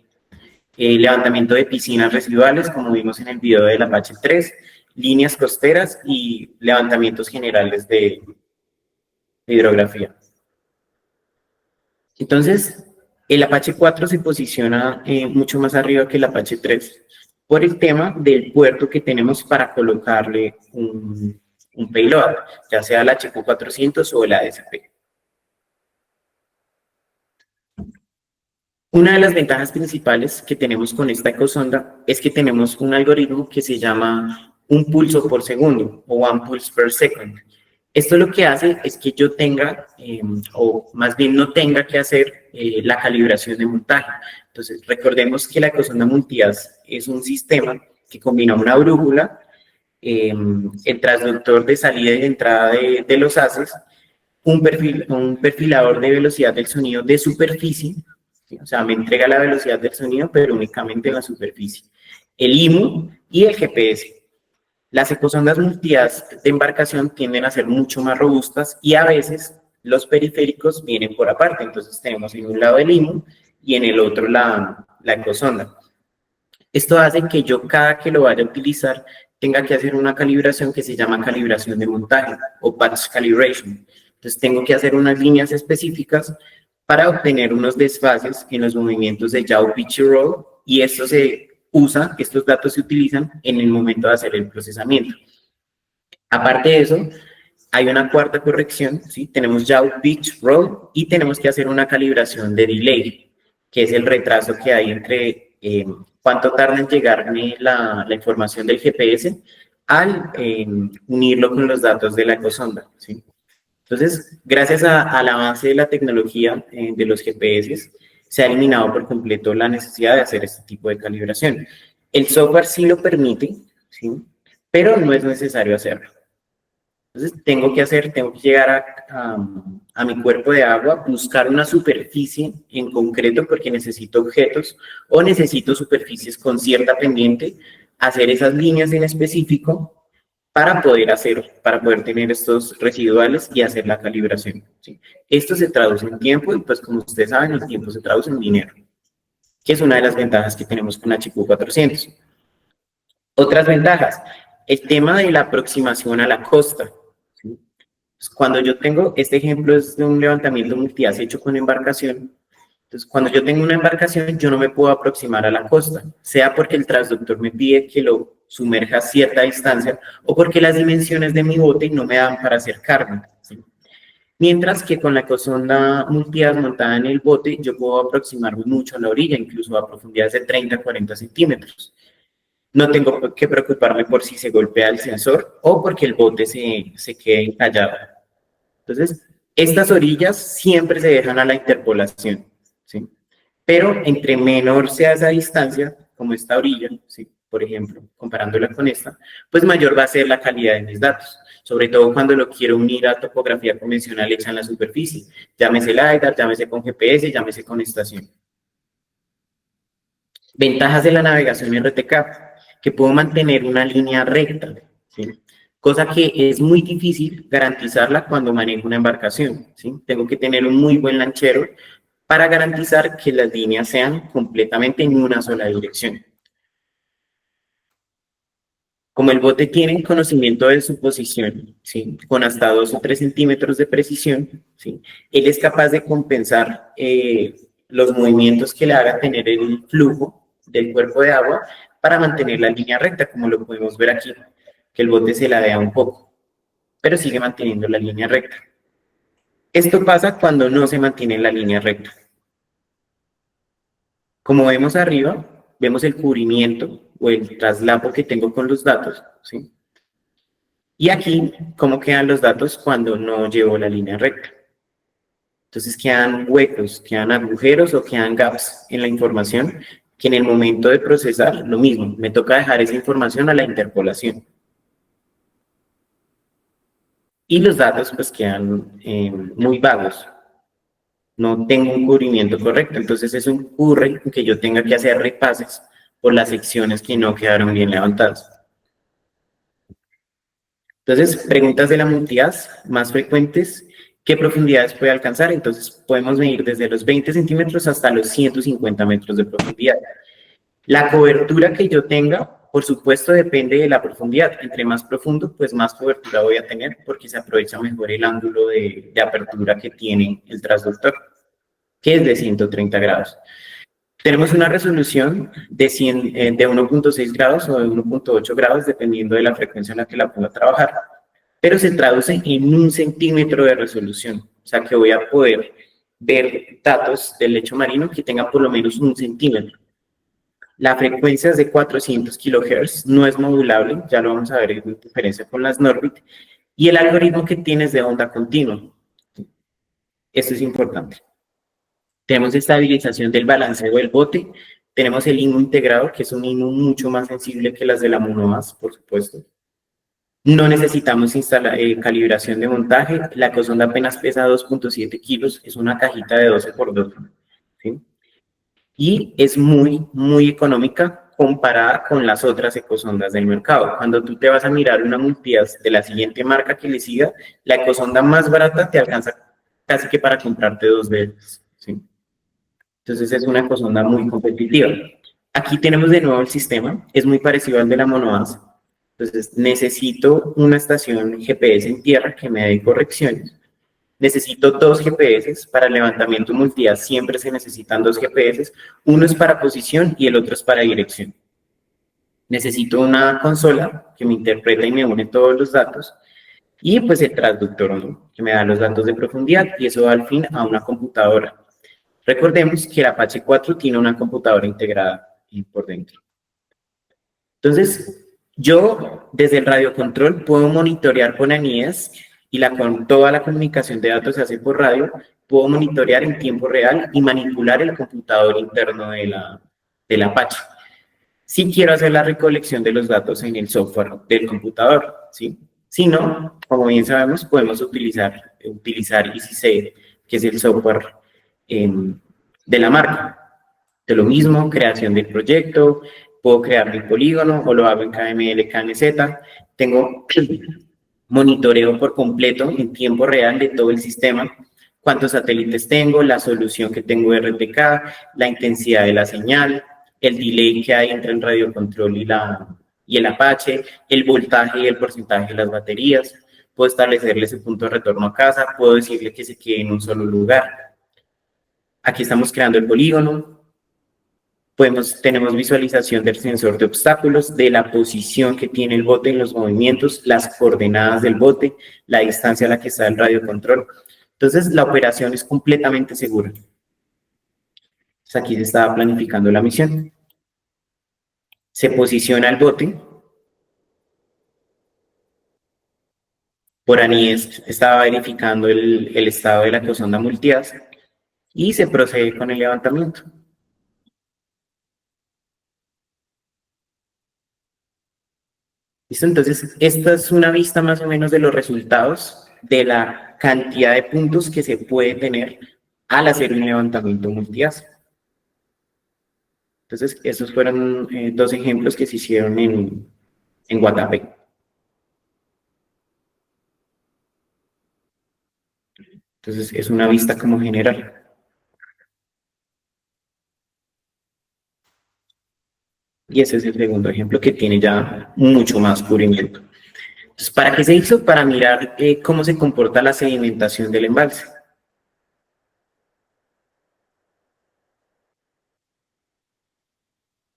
Levantamiento de piscinas residuales, como vimos en el video del Apache 3, líneas costeras y levantamientos generales de hidrografía. Entonces, el Apache 4 se posiciona mucho más arriba que el Apache 3 por el tema del puerto que tenemos para colocarle un payload, ya sea el HQ400 o el ASP. Una de las ventajas principales que tenemos con esta ecosonda es que tenemos un algoritmo que se llama un pulso por segundo o one pulse per second. Esto lo que hace es que yo tenga, o más bien no tenga que hacer la calibración de montaje. Entonces, recordemos que la ecosonda multihaz es un sistema que combina una brújula, el transductor de salida y de entrada de los haces, un perfilador de velocidad del sonido de superficie, ¿sí? O sea, me entrega la velocidad del sonido, pero únicamente en la superficie, el IMU y el GPS. Las ecosondas multihaz de embarcación tienden a ser mucho más robustas y a veces los periféricos vienen por aparte. Entonces tenemos en un lado el IMU y en el otro la ecosonda. Esto hace que yo cada que lo vaya a utilizar tenga que hacer una calibración que se llama calibración de montaje o patch calibration. Entonces tengo que hacer unas líneas específicas para obtener unos desfases en los movimientos de yaw, pitch y roll, y esto estos datos se utilizan en el momento de hacer el procesamiento. Aparte de eso, hay una cuarta corrección, ¿sí? Tenemos yaw, pitch, roll, y tenemos que hacer una calibración de delay, que es el retraso que hay entre cuánto tarda en llegarme la información del GPS al unirlo con los datos de la ecosonda, ¿sí? Entonces, gracias al avance de la tecnología de los GPS, se ha eliminado por completo la necesidad de hacer este tipo de calibración. El software sí lo permite, ¿sí? Pero no es necesario hacerlo. Entonces, tengo que llegar a mi cuerpo de agua, buscar una superficie en concreto porque necesito objetos o necesito superficies con cierta pendiente, hacer esas líneas en específico para poder tener estos residuales y hacer la calibración, ¿sí? Esto se traduce en tiempo y pues como ustedes saben, el tiempo se traduce en dinero, que es una de las ventajas que tenemos con HQ400. Otras ventajas, el tema de la aproximación a la costa, ¿sí? Pues cuando yo tengo, este ejemplo es de un levantamiento multihaz hecho con embarcación. Entonces, cuando yo tengo una embarcación, yo no me puedo aproximar a la costa, sea porque el transductor me pide que lo sumerja a cierta distancia o porque las dimensiones de mi bote no me dan para acercarme, ¿sí? Mientras que con la ecosonda multihaz montada en el bote, yo puedo aproximarme mucho a la orilla, incluso a profundidades de 30 a 40 centímetros. No tengo que preocuparme por si se golpea el sensor o porque el bote se quede encallado. Entonces, estas orillas siempre se dejan a la interpolación, ¿sí? Pero entre menor sea esa distancia, como esta orilla, ¿sí? Por ejemplo, comparándola con esta, pues mayor va a ser la calidad de mis datos, sobre todo cuando lo quiero unir a topografía convencional hecha en la superficie, llámese LiDAR, llámese con GPS, llámese con estación. Ventajas de la navegación RTK, que puedo mantener una línea recta, ¿sí? Cosa que es muy difícil garantizarla cuando manejo una embarcación, ¿sí? Tengo que tener un muy buen lanchero para garantizar que las líneas sean completamente en una sola dirección. Como el bote tiene conocimiento de su posición, ¿sí? Con hasta 2 o 3 centímetros de precisión, ¿sí? Él es capaz de compensar los movimientos que le haga tener el flujo del cuerpo de agua para mantener la línea recta, como lo podemos ver aquí, que el bote se ladea un poco, pero sigue manteniendo la línea recta. Esto pasa cuando no se mantiene la línea recta. Como vemos arriba, vemos el cubrimiento o el traslapo que tengo con los datos, ¿sí? Y aquí, cómo quedan los datos cuando no llevo la línea recta. Entonces quedan huecos, quedan agujeros o quedan gaps en la información que en el momento de procesar, lo mismo, me toca dejar esa información a la interpolación. Y los datos pues quedan muy vagos. no tengo un cubrimiento correcto. Entonces eso ocurre que yo tenga que hacer repases por las secciones que no quedaron bien levantadas. Entonces, preguntas de la multiaz más frecuentes: ¿qué profundidades puede alcanzar? Entonces, podemos medir desde los 20 centímetros hasta los 150 metros de profundidad. La cobertura que yo tenga, por supuesto, depende de la profundidad. Entre más profundo, pues más cobertura voy a tener, porque se aprovecha mejor el ángulo de apertura que tiene el transductor, que es de 130 grados. Tenemos una resolución de 1.6 grados o de 1.8 grados, dependiendo de la frecuencia en la que la ponga a trabajar, pero se traduce en 1 centímetro de resolución, o sea que voy a poder ver datos del lecho marino que tengan por lo menos 1 centímetro. La frecuencia es de 400 kHz, no es modulable, ya lo vamos a ver en diferencia con las Norbit, y el algoritmo que tiene es de onda continua. Esto es importante. Tenemos estabilización del balanceo del bote, tenemos el INU integrado, que es un INU mucho más sensible que las de la monomas, por supuesto. No necesitamos calibración de montaje, la ecosonda apenas pesa 2.7 kilos, es una cajita de 12 por 12, ¿sí? Y es muy económica comparada con las otras ecosondas del mercado. Cuando tú te vas a mirar una multiaz de la siguiente marca que le siga, la ecosonda más barata te alcanza casi que para comprarte 2 veces, ¿sí? Entonces es una ecosonda muy competitiva. Aquí tenemos de nuevo el sistema, es muy parecido al de la monoaz. Entonces necesito una estación GPS en tierra que me dé correcciones. Necesito 2 GPS para el levantamiento multiaz, siempre se necesitan 2 GPS. Uno es para posición y el otro es para dirección. Necesito una consola que me interpreta y me une todos los datos. Y pues el transductor, ¿no?, que me da los datos de profundidad, y eso da al fin a una computadora. Recordemos que el Apache 4 tiene una computadora integrada por dentro. Entonces, yo desde el radiocontrol puedo monitorear con ANIES y con toda la comunicación de datos se hace por radio, puedo monitorear en tiempo real y manipular el computador interno del Apache. Si quiero hacer la recolección de los datos en el software del computador, ¿sí? Si no, como bien sabemos, podemos utilizar EasySail, que es el software de la marca. De lo mismo, creación del proyecto, puedo crear mi polígono o lo hago en KML, KNZ. Tengo monitoreo por completo en tiempo real de todo el sistema, cuántos satélites tengo, la solución que tengo de RTK, la intensidad de la señal, el delay que hay entre el radiocontrol y el Apache, el voltaje y el porcentaje de las baterías. Puedo establecerle ese punto de retorno a casa, puedo decirle que se quede en un solo lugar. Aquí estamos creando el polígono. Tenemos visualización del sensor de obstáculos, de la posición que tiene el bote en los movimientos, las coordenadas del bote, la distancia a la que está el radiocontrol. Entonces, la operación es completamente segura. Entonces, aquí se estaba planificando la misión. Se posiciona el bote. Por ANIES estaba verificando el estado de la ecosonda multiaz y se procede con el levantamiento. ¿Listo? Entonces, esta es una vista más o menos de los resultados de la cantidad de puntos que se puede tener al hacer un levantamiento multiaz. Entonces, estos fueron 2 ejemplos que se hicieron en Guatapé. Entonces, es una vista como general. Y ese es el segundo ejemplo que tiene ya mucho más cubrimiento. Entonces, ¿para qué se hizo? Para mirar cómo se comporta la sedimentación del embalse.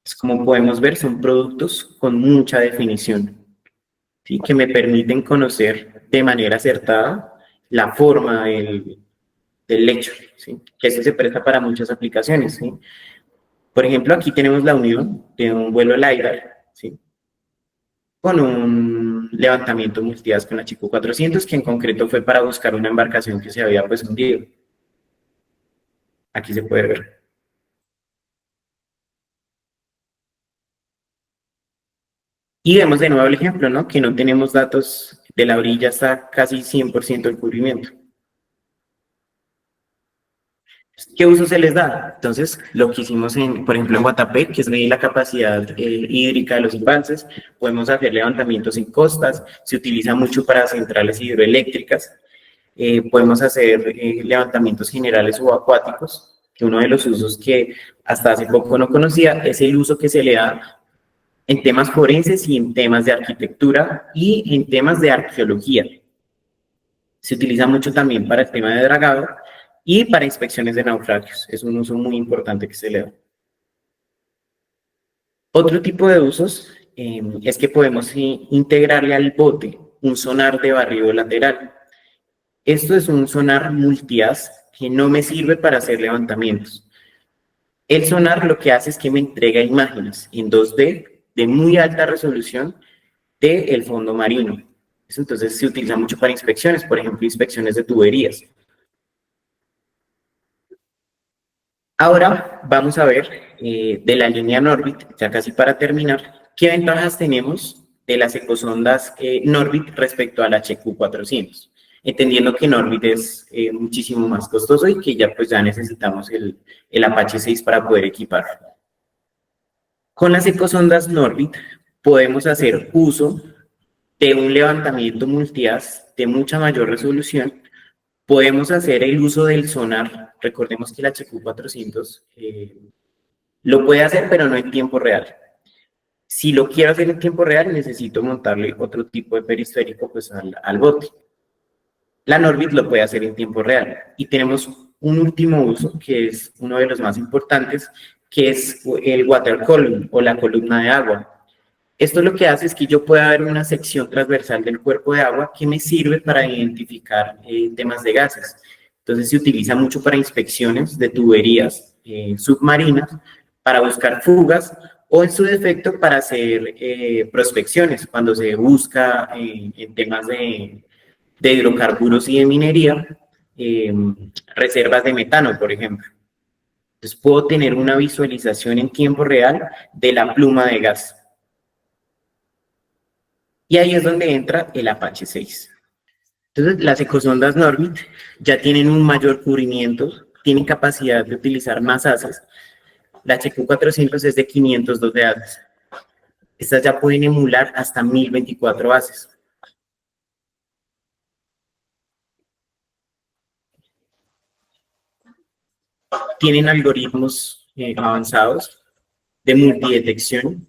Pues, como podemos ver, son productos con mucha definición, ¿sí?, que me permiten conocer de manera acertada la forma del lecho, ¿sí?, que eso se presta para muchas aplicaciones, ¿sí? Por ejemplo, aquí tenemos la unión de un vuelo LiDAR, ¿sí?, con un levantamiento multiaz con la Chico 400, que en concreto fue para buscar una embarcación que se había pues hundido. Aquí se puede ver. Y vemos de nuevo el ejemplo, ¿no?, que no tenemos datos de la orilla hasta casi 100% del cubrimiento. ¿Qué uso se les da? Entonces, lo que hicimos, por ejemplo, en Guatapé, que es medir la capacidad hídrica de los embalses, podemos hacer levantamientos en costas, se utiliza mucho para centrales hidroeléctricas, podemos hacer levantamientos generales o acuáticos, que uno de los usos que hasta hace poco no conocía es el uso que se le da en temas forenses y en temas de arquitectura y en temas de arqueología. Se utiliza mucho también para el tema de dragado y para inspecciones de naufragios. Es un uso muy importante que se le da. Otro tipo de usos es que podemos integrarle al bote un sonar de barrido lateral. Esto es un sonar multihaz que no me sirve para hacer levantamientos. El sonar lo que hace es que me entrega imágenes en 2D de muy alta resolución del fondo marino. Eso entonces se utiliza mucho para inspecciones, por ejemplo, inspecciones de tuberías. Ahora vamos a ver de la línea Norbit, ya casi para terminar, qué ventajas tenemos de las ecosondas Norbit respecto al HQ400, entendiendo que Norbit es muchísimo más costoso y que ya necesitamos el Apache 6 para poder equiparlo. Con las ecosondas Norbit podemos hacer uso de un levantamiento multihaz de mucha mayor resolución. Podemos hacer el uso del sonar. Recordemos que el HQ400 lo puede hacer, pero no en tiempo real. Si lo quiero hacer en tiempo real, necesito montarle otro tipo de perisférico pues, al bote. La Norbit lo puede hacer en tiempo real. Y tenemos un último uso, que es uno de los más importantes, que es el water column o la columna de agua. Esto lo que hace es que yo pueda ver una sección transversal del cuerpo de agua que me sirve para identificar temas de gases. Entonces se utiliza mucho para inspecciones de tuberías submarinas, para buscar fugas o en su defecto para hacer prospecciones, cuando se busca en temas de hidrocarburos y de minería, reservas de metano, por ejemplo. Entonces puedo tener una visualización en tiempo real de la pluma de gas. Y ahí es donde entra el Apache 6. Entonces, las ecosondas Norbit ya tienen un mayor cubrimiento, tienen capacidad de utilizar más haces. La HQ400 es de 512 haces. Estas ya pueden emular hasta 1024 haces. Tienen algoritmos avanzados de multidetección.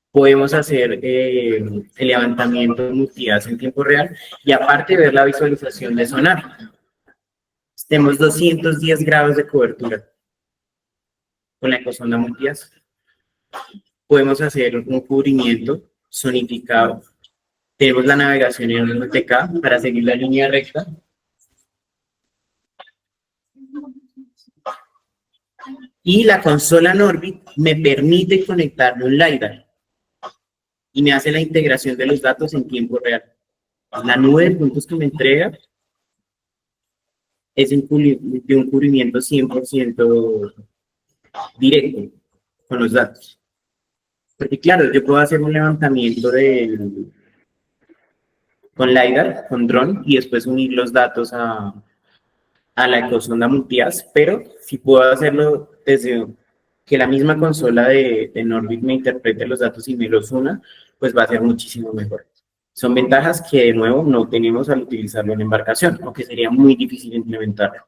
Podemos hacer el levantamiento multihaz en tiempo real y aparte ver la visualización de sonar. Tenemos 210 grados de cobertura con la ecosonda multihaz. Podemos hacer un cubrimiento zonificado. Tenemos la navegación en RTK para seguir la línea recta. Y la consola Norbit me permite conectarme un LiDAR y me hace la integración de los datos en tiempo real. La nube de puntos que me entrega es de un cubrimiento 100% directo con los datos. Porque claro, yo puedo hacer un levantamiento con LiDAR, con dron, y después unir los datos a la ecosonda multihaz, pero si puedo hacerlo desde que la misma consola de Norbit me interprete los datos y me los una, pues va a ser muchísimo mejor. Son ventajas que, de nuevo, no tenemos al utilizarlo en embarcación, aunque sería muy difícil implementarlo.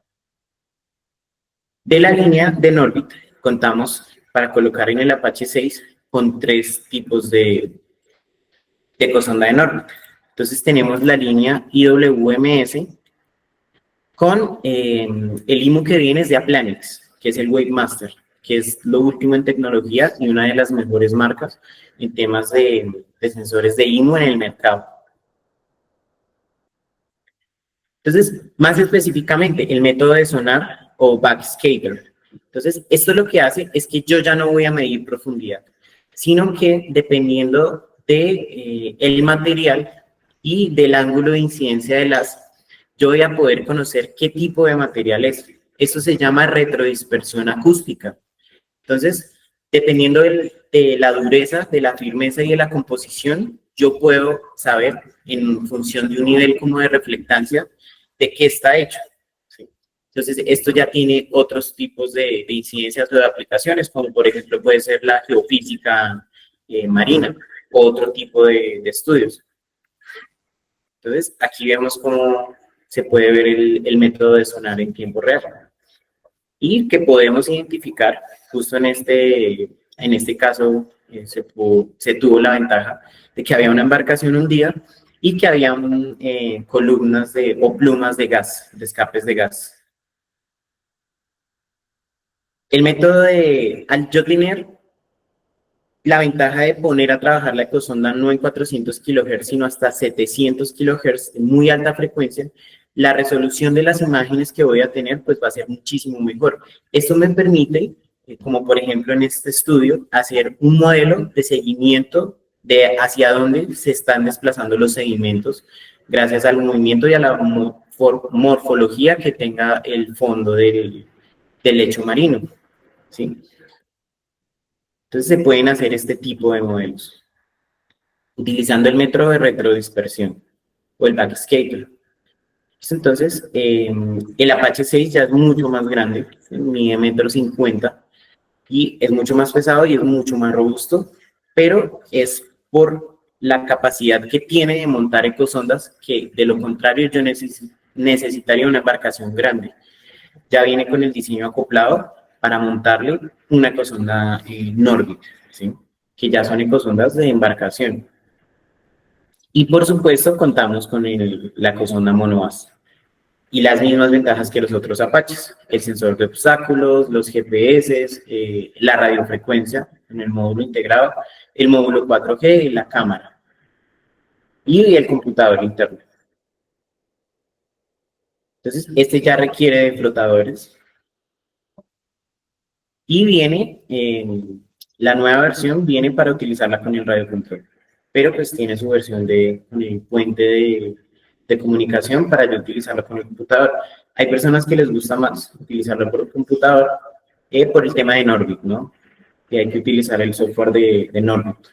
De la línea de Norbit, contamos para colocar en el Apache 6 con 3 tipos de ecosonda de Norbit. Entonces tenemos la línea IWMS con el IMU que viene es de Aplanix, que es el Wavemaster, que es lo último en tecnología y una de las mejores marcas en temas de sensores de IMU en el mercado. Entonces, más específicamente, el método de sonar o backscatter. Entonces, esto lo que hace es que yo ya no voy a medir profundidad, sino que dependiendo de el material y del ángulo de incidencia del haz, yo voy a poder conocer qué tipo de material es. Esto se llama retrodispersión acústica. Entonces, dependiendo de la dureza, de la firmeza y de la composición, yo puedo saber, en función de un nivel como de reflectancia, de qué está hecho. ¿Sí? Entonces, esto ya tiene otros tipos de incidencias o de aplicaciones, como por ejemplo puede ser la geofísica marina, o otro tipo de estudios. Entonces, aquí vemos cómo se puede ver el método de sonar en tiempo real. Y que podemos identificar, justo en este caso, se tuvo la ventaja de que había una embarcación hundida y que había columnas o plumas de gas, de escapes de gas. El método de Aljotliner, la ventaja de poner a trabajar la ecosonda no en 400 kHz, sino hasta 700 kHz, de muy alta frecuencia, la resolución de las imágenes que voy a tener pues va a ser muchísimo mejor. Esto me permite, como por ejemplo en este estudio, hacer un modelo de seguimiento de hacia dónde se están desplazando los sedimentos gracias al movimiento y a la morfología que tenga el fondo del lecho marino, ¿sí? Entonces se pueden hacer este tipo de modelos utilizando el método de retrodispersión o el backscatter. Entonces, el Apache 6 ya es mucho más grande, mide 1,50 m y es mucho más pesado y es mucho más robusto, pero es por la capacidad que tiene de montar ecosondas que de lo contrario yo necesitaría una embarcación grande. Ya viene con el diseño acoplado para montarle una ecosonda Norbit, ¿sí? Que ya son ecosondas de embarcación. Y por supuesto contamos con la ecosonda Monoas y las mismas ventajas que los otros Apaches, el sensor de obstáculos, los GPS, la radiofrecuencia en el módulo integrado, el módulo 4G y la cámara y el computador interno. Entonces, este ya requiere de flotadores y viene, la nueva versión viene para utilizarla con el radiocontrol, pero pues tiene su versión con el puente de comunicación para yo utilizarlo con el computador. Hay personas que les gusta más utilizarlo por el computador por el tema de Norbit, ¿no? Que hay que utilizar el software de Norbit.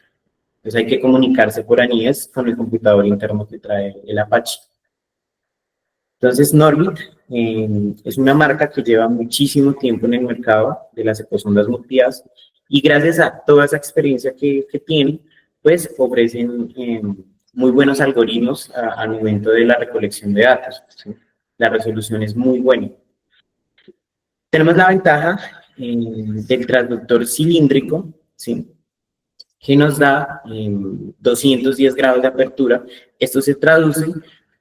Entonces hay que comunicarse por ANIES con el computador interno que trae el Apache. Entonces Norbit es una marca que lleva muchísimo tiempo en el mercado de las ecosondas multidas y gracias a toda esa experiencia que tienen, pues ofrecen muy buenos algoritmos al momento de la recolección de datos, ¿sí? La resolución es muy buena. Tenemos la ventaja del transductor cilíndrico, ¿sí? Que nos da 210 grados de apertura. Esto se traduce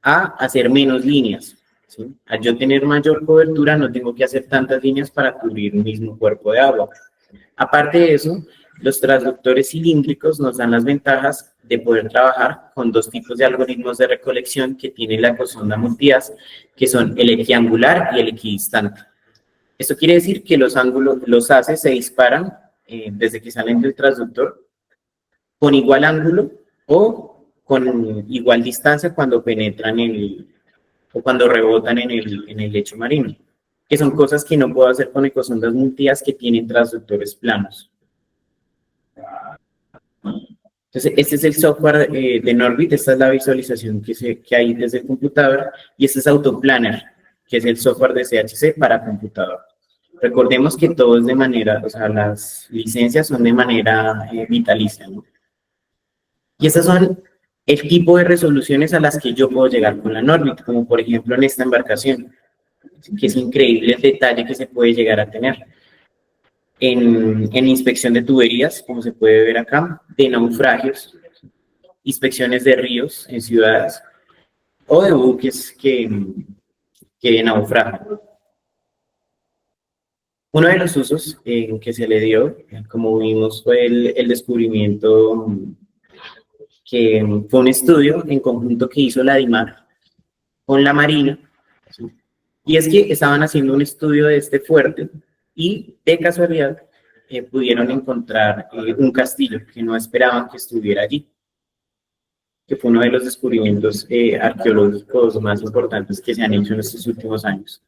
a hacer menos líneas, ¿sí? Al yo tener mayor cobertura, no tengo que hacer tantas líneas para cubrir un mismo cuerpo de agua. Aparte de eso, los transductores cilíndricos nos dan las ventajas de poder trabajar con dos tipos de algoritmos de recolección que tiene la ecosonda multidas, que son el equiangular y el equidistante. Esto quiere decir que los ángulos, los haces se disparan desde que salen del transductor con igual ángulo o con igual distancia cuando penetran o cuando rebotan en el lecho marino, que son cosas que no puedo hacer con ecosondas multidas que tienen transductores planos. Entonces, este es el software de Norbit, esta es la visualización que hay desde el computador, y este es Autoplanner, que es el software de CHC para computador. Recordemos que todo es de manera, o sea, las licencias son de manera vitalicia, ¿no? Y estas son el tipo de resoluciones a las que yo puedo llegar con la Norbit, como por ejemplo en esta embarcación, que es increíble el detalle que se puede llegar a tener. En inspección de tuberías, como se puede ver acá, de naufragios, inspecciones de ríos en ciudades o de buques que naufragan. Uno de los usos que se le dio, como vimos, fue el descubrimiento que fue un estudio en conjunto que hizo la DIMAR con la Marina, ¿sí? Y es que estaban haciendo un estudio de este fuerte y de casualidad pudieron encontrar un castillo que no esperaban que estuviera allí, que fue uno de los descubrimientos arqueológicos más importantes que se han hecho en estos últimos años.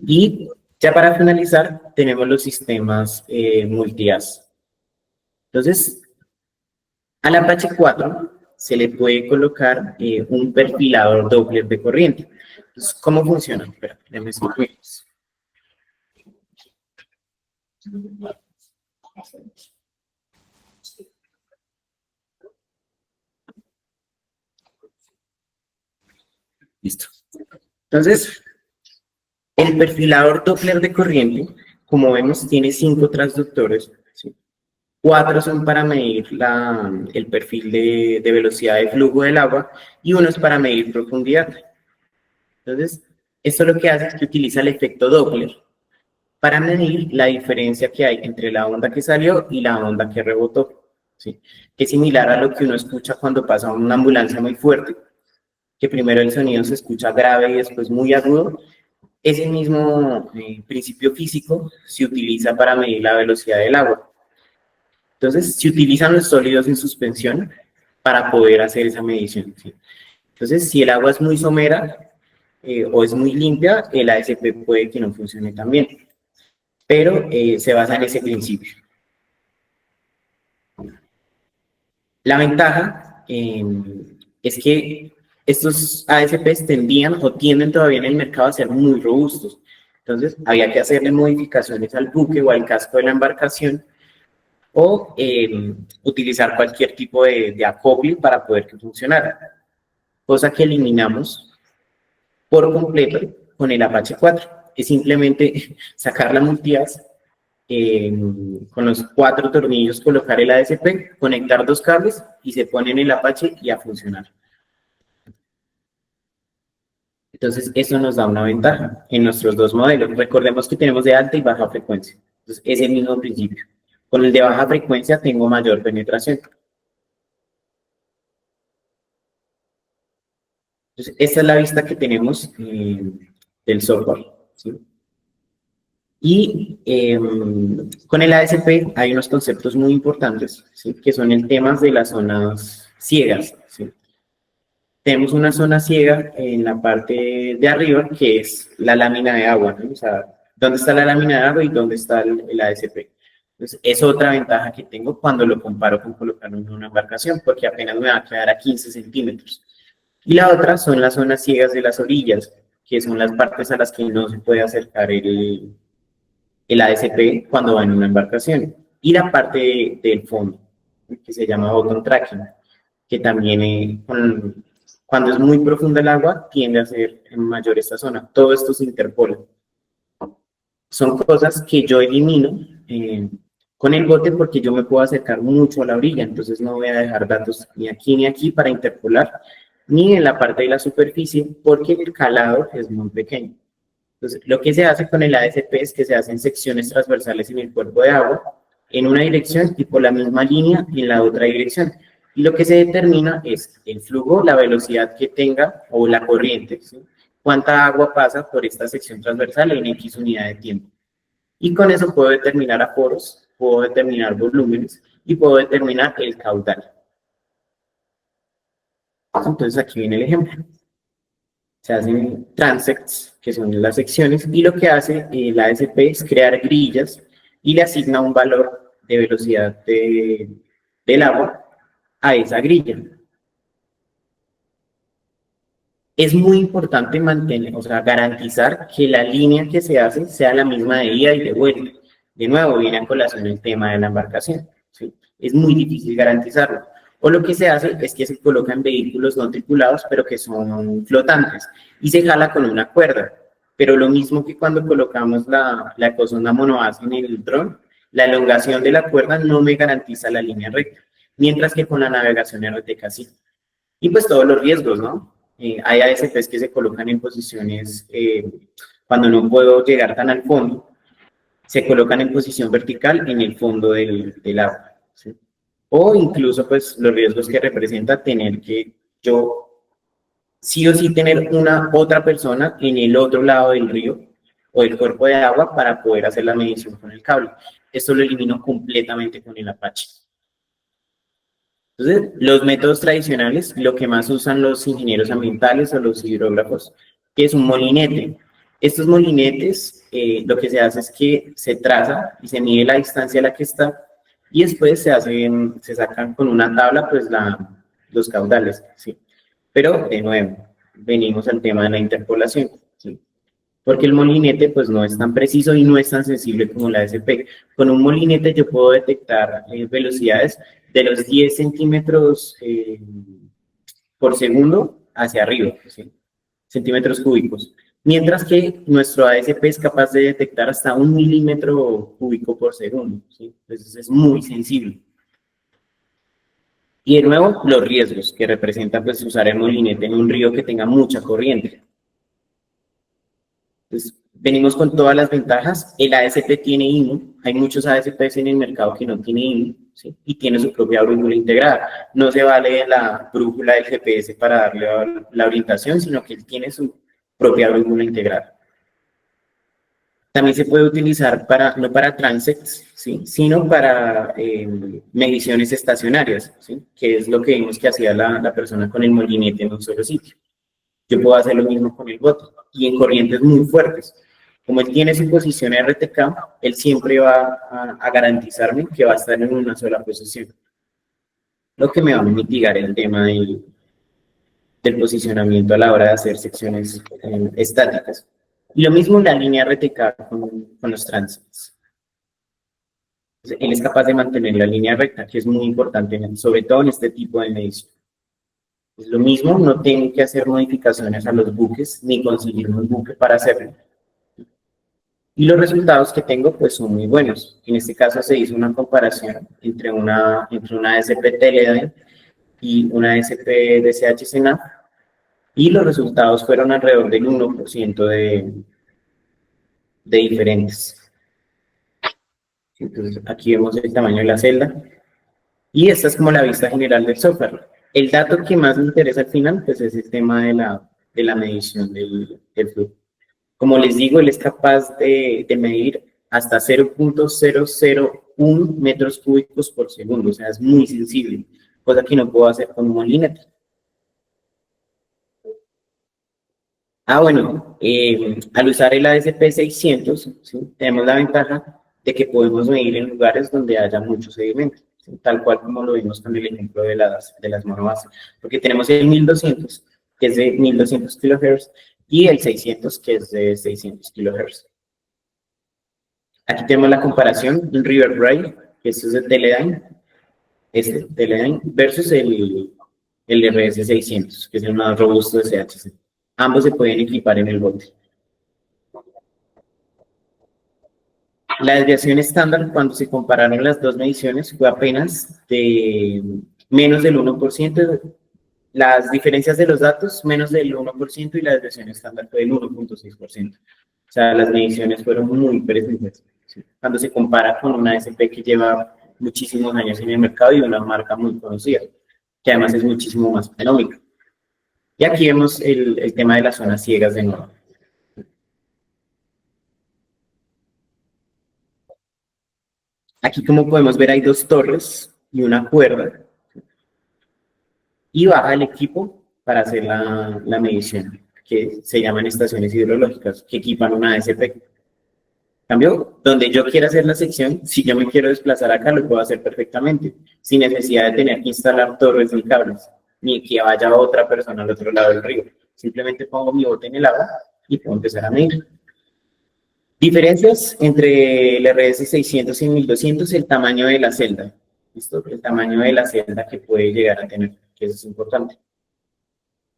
Y ya para finalizar, tenemos los sistemas multi-as. Entonces, al Apache 4 se le puede colocar un perfilador Doppler de corriente. Entonces, ¿cómo funciona? Espera, déjame 5 minutos. Listo. Entonces, el perfilador Doppler de corriente, como vemos, tiene 5 transductores, ¿sí? 4 son para medir el perfil de velocidad de flujo del agua y uno es para medir profundidad. Entonces, esto lo que hace es que utiliza el efecto Doppler para medir la diferencia que hay entre la onda que salió y la onda que rebotó, ¿sí? Que es similar a lo que uno escucha cuando pasa una ambulancia muy fuerte, que primero el sonido se escucha grave y después muy agudo. Ese mismo principio físico se utiliza para medir la velocidad del agua. Entonces, se utilizan los sólidos en suspensión para poder hacer esa medición, ¿sí? Entonces, si el agua es muy somera o es muy limpia, el ASP puede que no funcione tan bien. Pero se basa en ese principio. La ventaja es que estos ASPs tendían o tienden todavía en el mercado a ser muy robustos. Entonces, había que hacerle modificaciones al buque o al casco de la embarcación o utilizar cualquier tipo de acople para poder que funcionara. Cosa que eliminamos por completo con el Apache 4. Es simplemente sacar la multias, con los 4 tornillos colocar el ASP, conectar 2 cables y se pone en el Apache y a funcionar. Entonces, eso nos da una ventaja en nuestros 2 modelos. Recordemos que tenemos de alta y baja frecuencia. Entonces, es el mismo principio. Con el de baja frecuencia tengo mayor penetración. Entonces, esta es la vista que tenemos del software, ¿sí? Y con el ASP hay unos conceptos muy importantes, ¿sí? Que son el tema de las zonas ciegas, ¿sí? Tenemos una zona ciega en la parte de arriba, que es la lámina de agua, ¿no? O sea, ¿dónde está la lámina de agua y dónde está el ASP? Entonces, es otra ventaja que tengo cuando lo comparo con colocarlo en una embarcación, porque apenas me va a quedar a 15 centímetros. Y la otra son las zonas ciegas de las orillas, que son las partes a las que no se puede acercar el ASP cuando va en una embarcación. Y la parte del fondo, que se llama bottom tracking, que también cuando es muy profunda el agua tiende a ser mayor esta zona. Todo esto se interpola. Son cosas que yo elimino con el bote porque yo me puedo acercar mucho a la orilla, entonces no voy a dejar datos ni aquí para interpolar, ni en la parte de la superficie porque el calado es muy pequeño. Entonces, lo que se hace con el ASP es que se hacen secciones transversales en el cuerpo de agua, en una dirección y por la misma línea en la otra dirección. Y lo que se determina es el flujo, la velocidad que tenga o la corriente, ¿sí? Cuánta agua pasa por esta sección transversal en X unidad de tiempo. Y con eso puedo determinar aforos, puedo determinar volúmenes y puedo determinar el caudal. Entonces aquí viene el ejemplo. Se hacen transects, que son las secciones, y lo que hace la ASP es crear grillas y le asigna un valor de velocidad del agua a esa grilla. Es muy importante mantener, o sea, garantizar que la línea que se hace sea la misma de ida y de vuelta. De nuevo, viene a colación el tema de la embarcación, ¿sí? Es muy difícil garantizarlo. O lo que se hace es que se colocan vehículos no tripulados, pero que son flotantes, y se jala con una cuerda. Pero lo mismo que cuando colocamos la ecosonda monoasa en el dron, la elongación de la cuerda no me garantiza la línea recta, mientras que con la navegación RTK sí. Y pues todos los riesgos, ¿no? Hay ASPs que se colocan en posiciones, cuando no puedo llegar tan al fondo, se colocan en posición vertical en el fondo del agua, ¿sí? O incluso pues los riesgos que representa tener que yo sí o sí tener una otra persona en el otro lado del río o del cuerpo de agua para poder hacer la medición con el cable. Esto lo elimino completamente con el Apache. Entonces, los métodos tradicionales, lo que más usan los ingenieros ambientales o los hidrógrafos, que es un molinete. Estos molinetes, lo que se hace es que se traza y se mide la distancia a la que está y después se sacan con una tabla pues la los caudales, ¿sí? Pero, de nuevo, venimos al tema de la interpolación, ¿sí? Porque el molinete pues no es tan preciso y no es tan sensible como la SP. Con un molinete yo puedo detectar velocidades de los 10 centímetros por segundo hacia arriba, ¿sí? Centímetros cúbicos. Mientras que nuestro ASP es capaz de detectar hasta 1 milímetro cúbico por segundo, ¿sí? Entonces es muy sensible. Y de nuevo, los riesgos que representa pues usar el molinete en un río que tenga mucha corriente. Entonces, venimos con todas las ventajas. El ASP tiene IMU. Hay muchos ASPs en el mercado que no tienen IMU, ¿sí? Y tiene su propia brújula integrada. No se vale la brújula del GPS para darle la orientación, sino que él tiene su propia brújula integrada. También se puede utilizar no para transects, ¿sí? Sino para mediciones estacionarias, ¿sí? Que es lo que vimos que hacía la persona con el molinete en un solo sitio. Yo puedo hacer lo mismo con el bote y en corrientes muy fuertes. Como él tiene su posición RTK, él siempre va a garantizarme que va a estar en una sola posición. Lo que me va a mitigar el tema del posicionamiento a la hora de hacer secciones estáticas. Y lo mismo la línea RTK con los transits. Él es capaz de mantener la línea recta, que es muy importante, sobre todo en este tipo de medición. Es lo mismo, no tengo que hacer modificaciones a los buques, ni conseguir un buque para hacerlo. Y los resultados que tengo, pues, son muy buenos. En este caso se hizo una comparación entre una SP Teledyne y una SP DCH-SENA, y los resultados fueron alrededor del 1% de diferentes. Entonces, aquí vemos el tamaño de la celda. Y esta es como la vista general del software. El dato que más me interesa al final, pues es el tema de la medición del flujo. Como les digo, él es capaz de medir hasta 0.001 metros cúbicos por segundo, o sea, es muy sensible, cosa que no puedo hacer con un molinete. Bueno, al usar el ASP 600, ¿sí? Tenemos la ventaja de que podemos medir en lugares donde haya mucho sedimento, ¿sí? Tal cual como lo vimos con el ejemplo de las monobases, porque tenemos el 1200, que es de 1200 kHz, y el 600, que es de 600 kHz. Aquí tenemos la comparación de un River Braille, que esto es de Teledyne, versus el RS 600, que es el más robusto de CHC. Ambos se pueden equipar en el bote. La desviación estándar, cuando se compararon las dos mediciones, fue apenas de menos del 1%. Las diferencias de los datos, menos del 1%, y la desviación estándar fue del 1.6%. O sea, las mediciones fueron muy precisas, ¿sí? Cuando se compara con una SP que lleva muchísimos años en el mercado y una marca muy conocida, que además es muchísimo más económica. Y aquí vemos el tema de las zonas ciegas de nuevo. Aquí, como podemos ver, hay dos torres y una cuerda. Y baja el equipo para hacer la medición, que se llaman estaciones hidrológicas, que equipan una ASP. Cambio, donde yo quiera hacer la sección, si yo me quiero desplazar acá, lo puedo hacer perfectamente, sin necesidad de tener que instalar torres ni cables, ni que vaya otra persona al otro lado del río. Simplemente pongo mi bote en el agua y puedo empezar a medir. Diferencias entre el RS 600 y 1200, el tamaño de la celda. ¿Listo? El tamaño de la celda que puede llegar a tener, que eso es importante.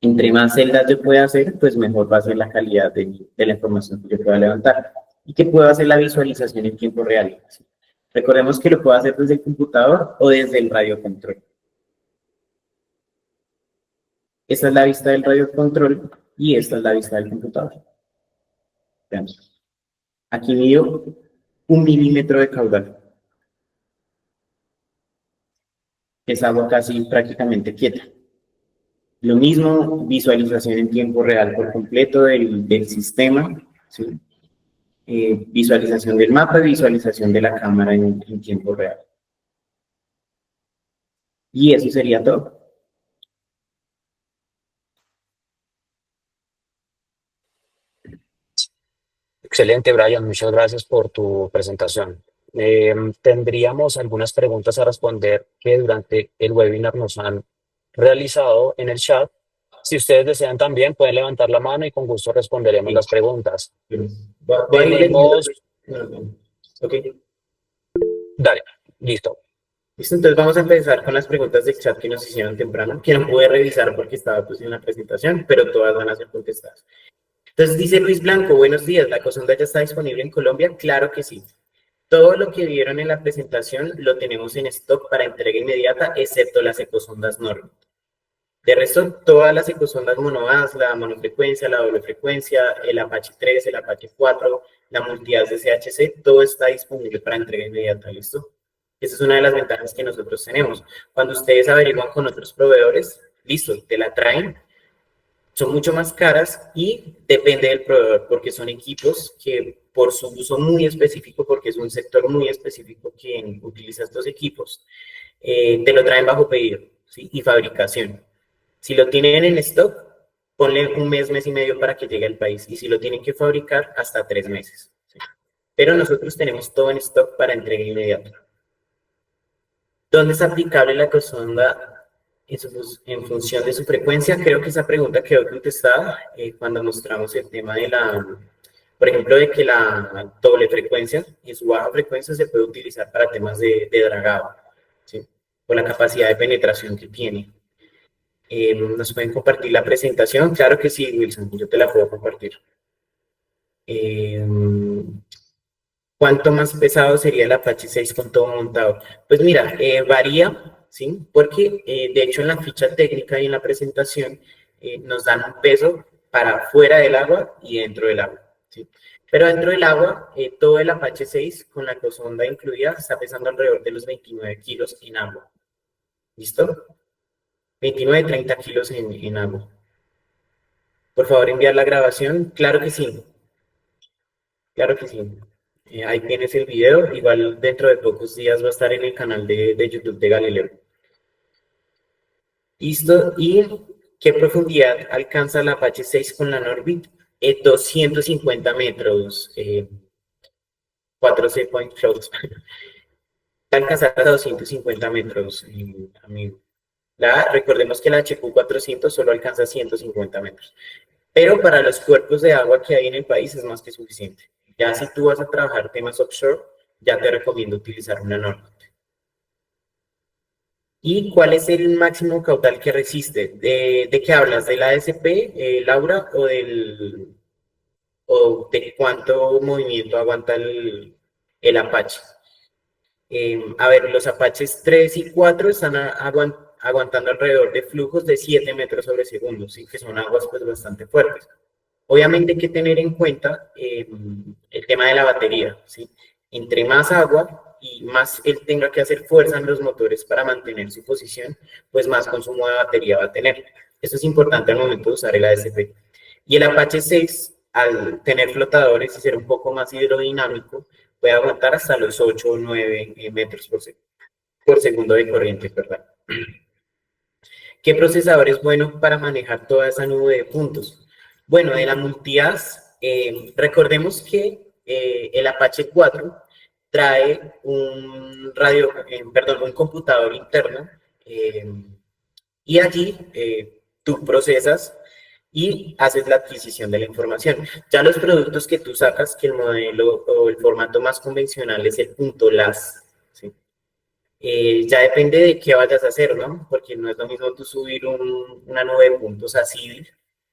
Entre más celdas yo pueda hacer, pues mejor va a ser la calidad de la información que yo pueda levantar. Y que pueda hacer la visualización en tiempo real. ¿Sí? Recordemos que lo puedo hacer desde el computador o desde el radiocontrol. Esta es la vista del radiocontrol y esta es la vista del computador. Veamos. Aquí mido 1 milímetro de caudal. Es agua casi prácticamente quieta. Lo mismo, visualización en tiempo real por completo del sistema, ¿sí? Visualización del mapa, visualización de la cámara en tiempo real. Y eso sería todo.
Excelente, Brian. Muchas gracias por tu presentación. Tendríamos algunas preguntas a responder que durante el webinar nos han realizado en el chat. Si ustedes desean también, pueden levantar la mano y con gusto responderemos las preguntas.
Voy a ir leyendo.
Tenemos,
Ok.
dale, listo.
Listo, entonces vamos a empezar con las preguntas del chat que nos hicieron temprano, que no pude revisar porque estaba pues en la presentación, pero todas van a ser contestadas. Entonces dice Luis Blanco, buenos días, ¿la ecosonda ya está disponible en Colombia? Claro que sí. Todo lo que vieron en la presentación lo tenemos en stock para entrega inmediata, excepto las ecosondas Norbit. De resto, todas las ecosondas monoas, la monofrecuencia, la doble frecuencia, el Apache 3, el Apache 4, la multias de CHC, todo está disponible para entrega inmediata, ¿listo? Esa es una de las ventajas que nosotros tenemos. Cuando ustedes averiguan con otros proveedores, listo, te la traen, son mucho más caras y depende del proveedor, porque son equipos que por su uso muy específico, porque es un sector muy específico quien utiliza estos equipos, te lo traen bajo pedido, ¿sí? Y fabricación. Si lo tienen en stock, ponle un mes, mes y medio para que llegue al país. Y si lo tienen que fabricar, hasta 3 meses. ¿Sí? Pero nosotros tenemos todo en stock para entrega inmediata. ¿Dónde es aplicable la ecosonda en función de su frecuencia? Creo que esa pregunta quedó contestada cuando mostramos el tema de la, por ejemplo, de que la doble frecuencia en su baja frecuencia se puede utilizar para temas de dragado, ¿sí? Por la capacidad de penetración que tiene. ¿Nos pueden compartir la presentación? Claro que sí, Wilson, yo te la puedo compartir. ¿Cuánto más pesado sería el Apache 6 con todo montado? Pues mira, varía, ¿sí? Porque de hecho en la ficha técnica y en la presentación nos dan un peso para fuera del agua y dentro del agua, ¿sí? Pero dentro del agua, todo el Apache 6 con la ecosonda incluida está pesando alrededor de los 29 kilos en agua. ¿Listo? 29-30 kilos en agua. Por favor, enviar la grabación. Claro que sí. Claro que sí. Ahí tienes el video. Igual dentro de pocos días va a estar en el canal de YouTube de Galileo. Listo. ¿Y qué profundidad alcanza la Apache 6 con la Norbit? 250 metros. 4C Point Floats. Alcanzar a 250 metros, amigo. Recordemos que la HQ400 solo alcanza 150 metros. Pero para los cuerpos de agua que hay en el país es más que suficiente. Ya si tú vas a trabajar temas offshore, ya te recomiendo utilizar una Norbit. ¿Y cuál es el máximo caudal que resiste? ¿De qué hablas? ¿De la ASP, Laura, o de cuánto movimiento aguanta el Apache? A ver, los Apaches 3 y 4 están aguantando alrededor de flujos de 7 metros sobre segundo, ¿sí? Que son aguas pues bastante fuertes. Obviamente hay que tener en cuenta el tema de la batería, ¿sí? Entre más agua y más él tenga que hacer fuerza en los motores para mantener su posición, pues más consumo de batería va a tener. Eso es importante al momento de usar el ASP. Y el Apache 6, al tener flotadores y ser un poco más hidrodinámico, puede aguantar hasta los 8 o 9 metros por segundo de corriente, ¿verdad? ¿Qué procesador es bueno para manejar toda esa nube de puntos? Bueno, de la multias, recordemos que el Apache 4 trae un un computador interno y allí tú procesas y haces la adquisición de la información. Ya los productos que tú sacas, que el modelo o el formato más convencional es el .las, ¿sí? Ya depende de qué vayas a hacer, ¿no? Porque no es lo mismo tú subir una nube de puntos a Civil,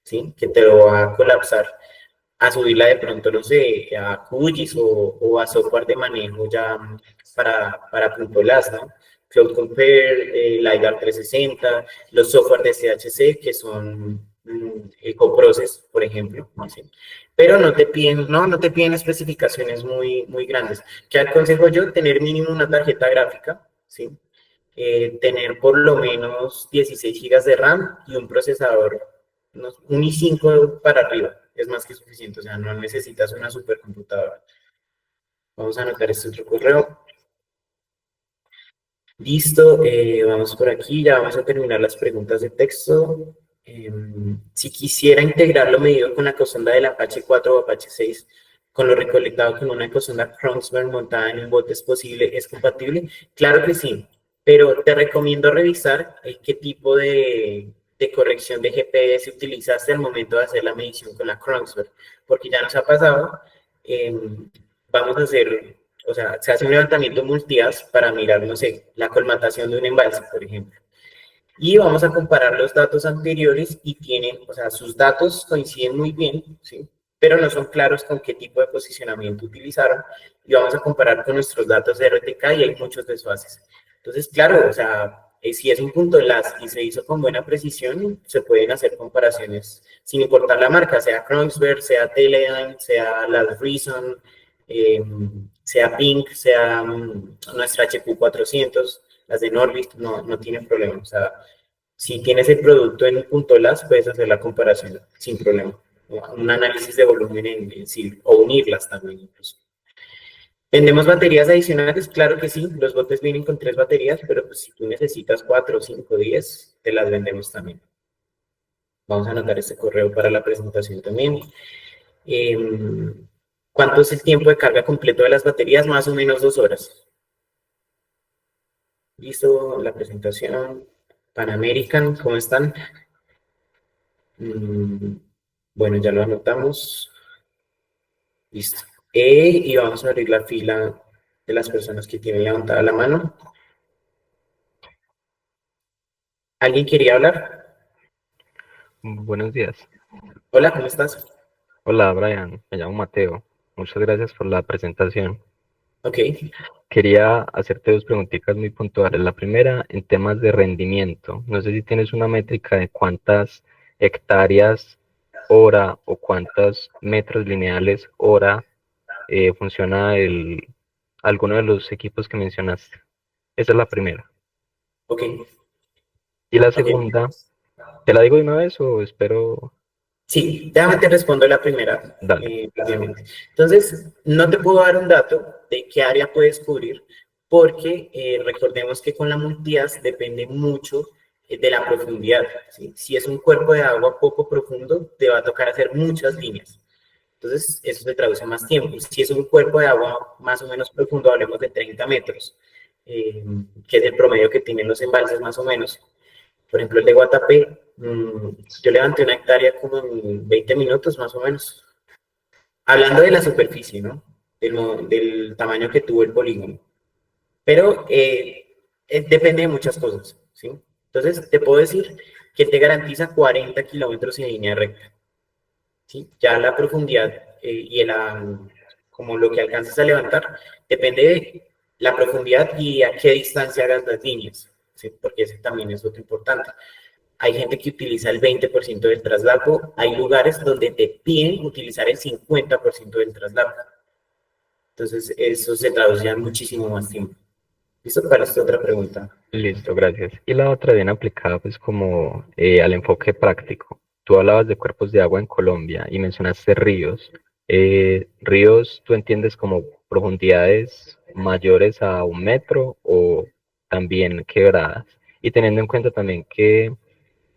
¿sí? Que te lo va a colapsar, a subirla de pronto, no sé, a QGIS o a software de manejo ya para .las, ¿no? Cloud Compare, LiDAR 360, los software de CHC que son EcoProcess, por ejemplo, ¿sí? Pero no te piden especificaciones muy grandes. ¿Qué aconsejo yo? Tener mínimo una tarjeta gráfica, ¿sí? Tener por lo menos 16 GB de RAM y un procesador, un i5 para arriba, es más que suficiente, o sea, no necesitas una supercomputadora. Vamos a anotar este otro correo. Listo, vamos por aquí, ya vamos a terminar las preguntas de texto. Si quisiera integrar lo medido con la ecosonda del Apache 4 o Apache 6 con lo recolectado con una ecosonda Kongsberg montada en un bote, ¿es posible? ¿Es compatible? Claro que sí. pero te recomiendo revisar qué tipo de corrección de GPS utilizaste al momento de hacer la medición con la Kongsberg, porque ya nos ha pasado, eh, vamos a hacer, o sea, se hace un levantamiento multias para mirar, no sé, la colmatación de un embalse, por ejemplo. Y vamos a comparar los datos anteriores y tienen, o sea, sus datos coinciden muy bien, ¿sí? Pero no son claros con qué tipo de posicionamiento utilizaron. Y vamos a comparar con nuestros datos de RTK y hay muchos desfases. Entonces, claro, o sea, si es un punto LAS y se hizo con buena precisión, se pueden hacer comparaciones sin importar la marca, sea Kongsberg, sea Teledyne, sea Last Reason, eh, sea Pink, sea nuestra HQ400, las de Norbit, no tiene problema. O sea, si tienes el producto en punto LAS, puedes hacer la comparación sin problema. Un análisis de volumen en sí, o unirlas también incluso. ¿Vendemos baterías adicionales? Claro que sí, los botes vienen con 3 baterías, pero pues, si tú necesitas 4, 5, 10, te las vendemos también. Vamos a anotar este correo para la presentación también. Eh, ¿Cuánto es el tiempo de carga completo de las baterías? Más o menos 2 horas. Listo, la presentación. Pan American, ¿cómo están? Bueno, ya lo anotamos. Listo. Y vamos a abrir la fila de las personas que tienen levantada la mano. ¿Alguien quería hablar?
Buenos días.
Hola, ¿cómo estás?
Hola, Brian. Me llamo Mateo. Muchas gracias por la presentación.
Ok,
Quería hacerte dos preguntitas muy puntuales. La primera, en temas de rendimiento. No sé si tienes una métrica de cuántas hectáreas hora o cuántos metros lineales hora funciona alguno de los equipos que mencionaste. Esa es la primera.
ok,
Y la
ok.
segunda, ¿te la digo de una vez o espero?
Sí, déjame te respondo la primera,
Dale.
rápidamente. Entonces, no te puedo dar un dato de qué área puedes cubrir, porque recordemos que con la multias depende mucho de la profundidad, ¿sí? Si es un cuerpo de agua poco profundo, te va a tocar hacer muchas líneas. Entonces, eso se traduce en más tiempo. Si es un cuerpo de agua más o menos profundo, hablemos de 30 metros, que es el promedio que tienen los embalses más o menos. Por ejemplo, el de Guatapé, yo levanté una hectárea como en 20 minutos más o menos. Hablando de la superficie, ¿no? Del tamaño que tuvo el polígono. Pero depende de muchas cosas, ¿sí? Entonces, te puedo decir que te garantiza 40 kilómetros en línea recta. ¿Sí? Ya la profundidad y como lo que alcances a levantar depende de la profundidad y a qué distancia hagas las líneas, ¿sí? Porque ese también es otro importante. Hay gente que utiliza el 20% del traslado, hay lugares donde te piden utilizar el 50% del traslado. Entonces, eso se traduce a muchísimo más tiempo. ¿Listo? Para esta otra pregunta.
Listo, gracias. Y la otra bien aplicada pues como al enfoque práctico. Tú hablabas de cuerpos de agua en Colombia y mencionaste ríos. ¿Ríos tú entiendes como profundidades mayores a 1 metro o también quebradas? Y teniendo en cuenta también que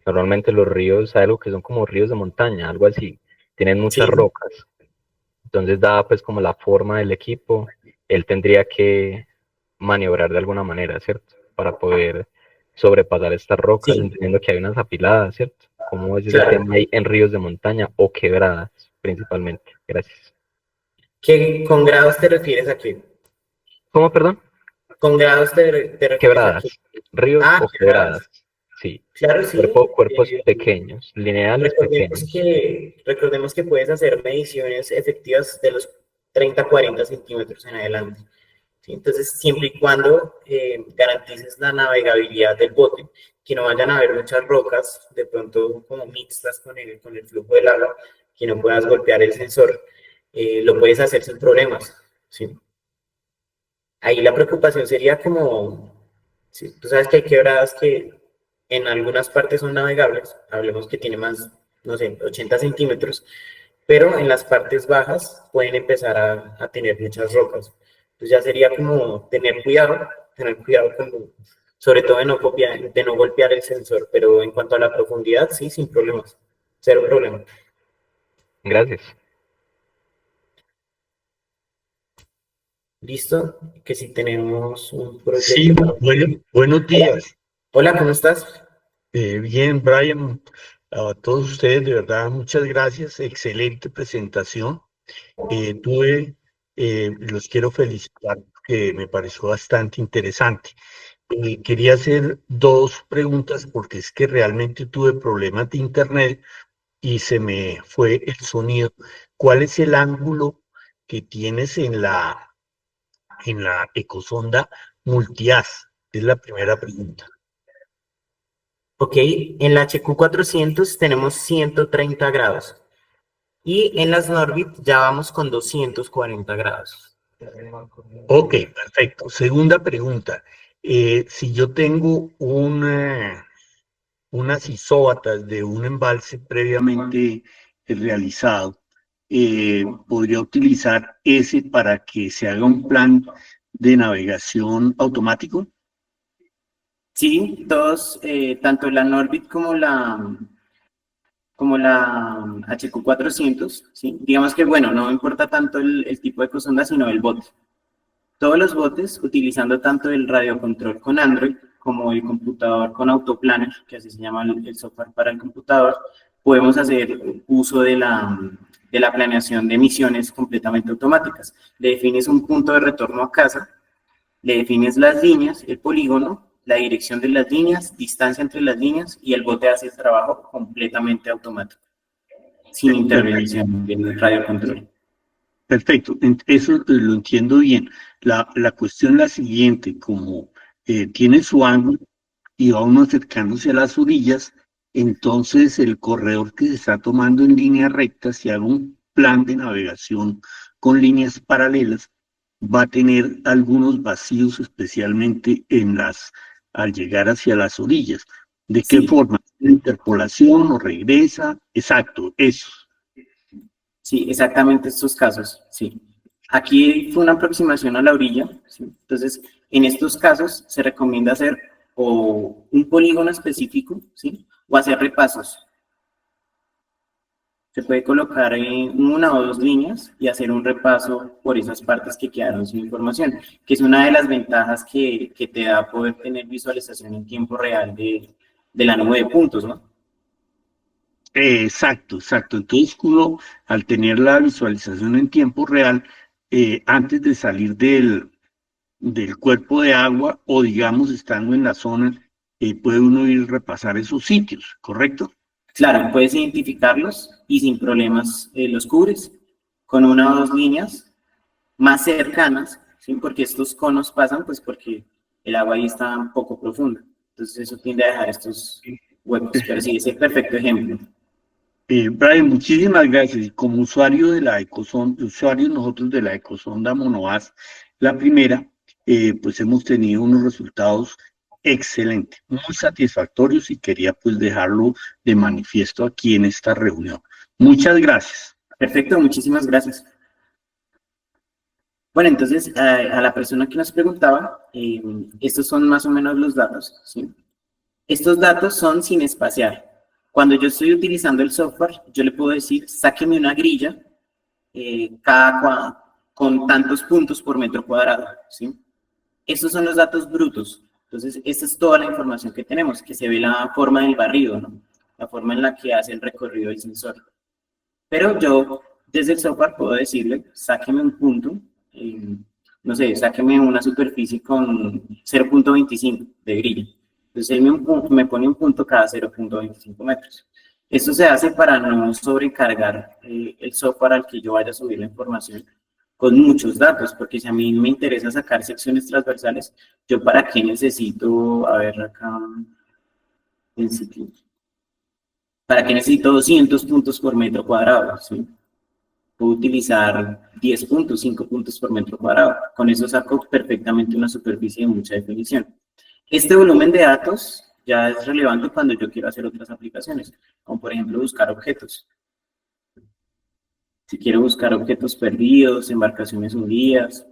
normalmente los ríos, hay algo que son como ríos de montaña, algo así, tienen muchas
Sí,
rocas. Entonces, dada pues como la forma del equipo, él tendría que maniobrar de alguna manera, ¿cierto? Para poder sobrepasar estas rocas,
sí,
entendiendo que hay unas apiladas, ¿cierto? ¿Cómo es ese
claro.
tema ahí en ríos de montaña o quebradas, principalmente? Gracias.
¿Qué, con grados te refieres a qué?
¿Cómo, perdón?
¿Con grados te refieres a qué?
Quebradas, ríos
Ah,
o
quebradas.
quebradas, sí.
Claro, sí.
Cuerpos pequeños, lineales
Recordemos
pequeños.
recordemos que puedes hacer mediciones efectivas de los 30, 40 centímetros en adelante. ¿Sí? Entonces, siempre y cuando garantices la navegabilidad del bote, que no vayan a haber muchas rocas, de pronto como mixtas con el flujo del agua, que no puedas golpear el sensor, lo puedes hacer sin problemas. ¿Sí? Ahí la preocupación sería como, sí, tú sabes que hay quebradas que en algunas partes son navegables, hablemos que tiene más, no sé, 80 centímetros, pero en las partes bajas pueden empezar a tener muchas rocas. Entonces ya sería como tener cuidado con, sobre todo de no golpear el sensor, pero en cuanto a la profundidad, sí, sin problemas, cero problema.
Gracias.
Listo, que si tenemos un
Sí,
proyecto.
buenos días.
Hola, ¿cómo estás?
Bien, Brian, a todos ustedes, de verdad, muchas gracias. Excelente presentación. Los quiero felicitar porque me pareció bastante interesante. Quería hacer dos preguntas porque es que realmente tuve problemas de internet y se me fue el sonido. ¿Cuál es el ángulo que tienes en la ecosonda multihaz? Es la primera pregunta.
Ok, en la HQ400 tenemos 130 grados y en las Norbit ya vamos con 240 grados.
Ok, perfecto. Segunda pregunta. Si yo tengo unas isóbatas de un embalse previamente realizado, ¿podría utilizar ese para que se haga un plan de navegación automático?
Sí, todos, tanto la Norbit como la HQ400, ¿sí? Digamos que, bueno, no importa tanto el tipo de ecosonda, sino el bote. Todos los botes, utilizando tanto el radiocontrol con Android como el computador con Autoplanner, que así se llama el software para el computador, podemos hacer uso de la planeación de misiones completamente automáticas. Le defines un punto de retorno a casa, le defines las líneas, el polígono, la dirección de las líneas, distancia entre las líneas y el bote hace el trabajo completamente automático, sin intervención del radiocontrol.
Perfecto, eso lo entiendo bien. La cuestión es la siguiente, como tiene su ángulo y va uno acercándose a las orillas, entonces el corredor que se está tomando en línea recta, si hago un plan de navegación con líneas paralelas, va a tener algunos vacíos, especialmente al llegar hacia las orillas. ¿De qué
Sí,
forma? ¿Interpolación o regresa? Exacto, eso.
sí, exactamente estos casos, sí. Aquí fue una aproximación a la orilla, ¿sí? Entonces, en estos casos se recomienda hacer o un polígono específico, ¿sí? O hacer repasos. Se puede colocar en una o dos líneas y hacer un repaso por esas partes que quedaron sin información, que es una de las ventajas que te da poder tener visualización en tiempo real de la nube de puntos, ¿no?
Exacto, exacto. Entonces, uno, al tener la visualización en tiempo real, antes de salir del cuerpo de agua o, digamos, estando en la zona, puede uno ir a repasar esos sitios, ¿correcto?
Claro, puedes identificarlos y sin problemas los cubres con una o dos líneas más cercanas, ¿sí? Porque estos conos pasan, pues porque el agua ahí está un poco profunda. Entonces eso tiende a dejar estos huecos. Pero sí, ese es el perfecto ejemplo.
Brian, muchísimas gracias. Y como usuario de la Ecosonda, usuarios nosotros de la Ecosonda Monoaz, la primera, pues hemos tenido unos resultados excelentes, muy satisfactorios y quería pues dejarlo de manifiesto aquí en esta reunión. Muchas gracias.
Perfecto, muchísimas gracias. Bueno, entonces a la persona que nos preguntaba, estos son más o menos los datos, ¿sí? Estos datos son sin espaciar. Cuando yo estoy utilizando el software, yo le puedo decir, sáqueme una grilla con tantos puntos por metro cuadrado, ¿sí? Estos son los datos brutos. Entonces, esta es toda la información que tenemos, que se ve la forma del barrido, ¿no? La forma en la que hace el recorrido del sensor. Pero yo, desde el software, puedo decirle, sáqueme un punto, no sé, sáqueme una superficie con 0.25 de grilla. Entonces, él me pone un punto cada 0.25 metros. Esto se hace para no sobrecargar el software al que yo vaya a subir la información con muchos datos, porque si a mí me interesa sacar secciones transversales, yo para qué necesito, a ver acá, en sitio, para qué necesito 200 puntos por metro cuadrado, ¿sí? Puedo utilizar 10 puntos, 5 puntos por metro cuadrado. Con eso saco perfectamente una superficie de mucha definición. Este volumen de datos ya es relevante cuando yo quiero hacer otras aplicaciones, como por ejemplo buscar objetos. Si quiero buscar objetos perdidos, embarcaciones hundidas,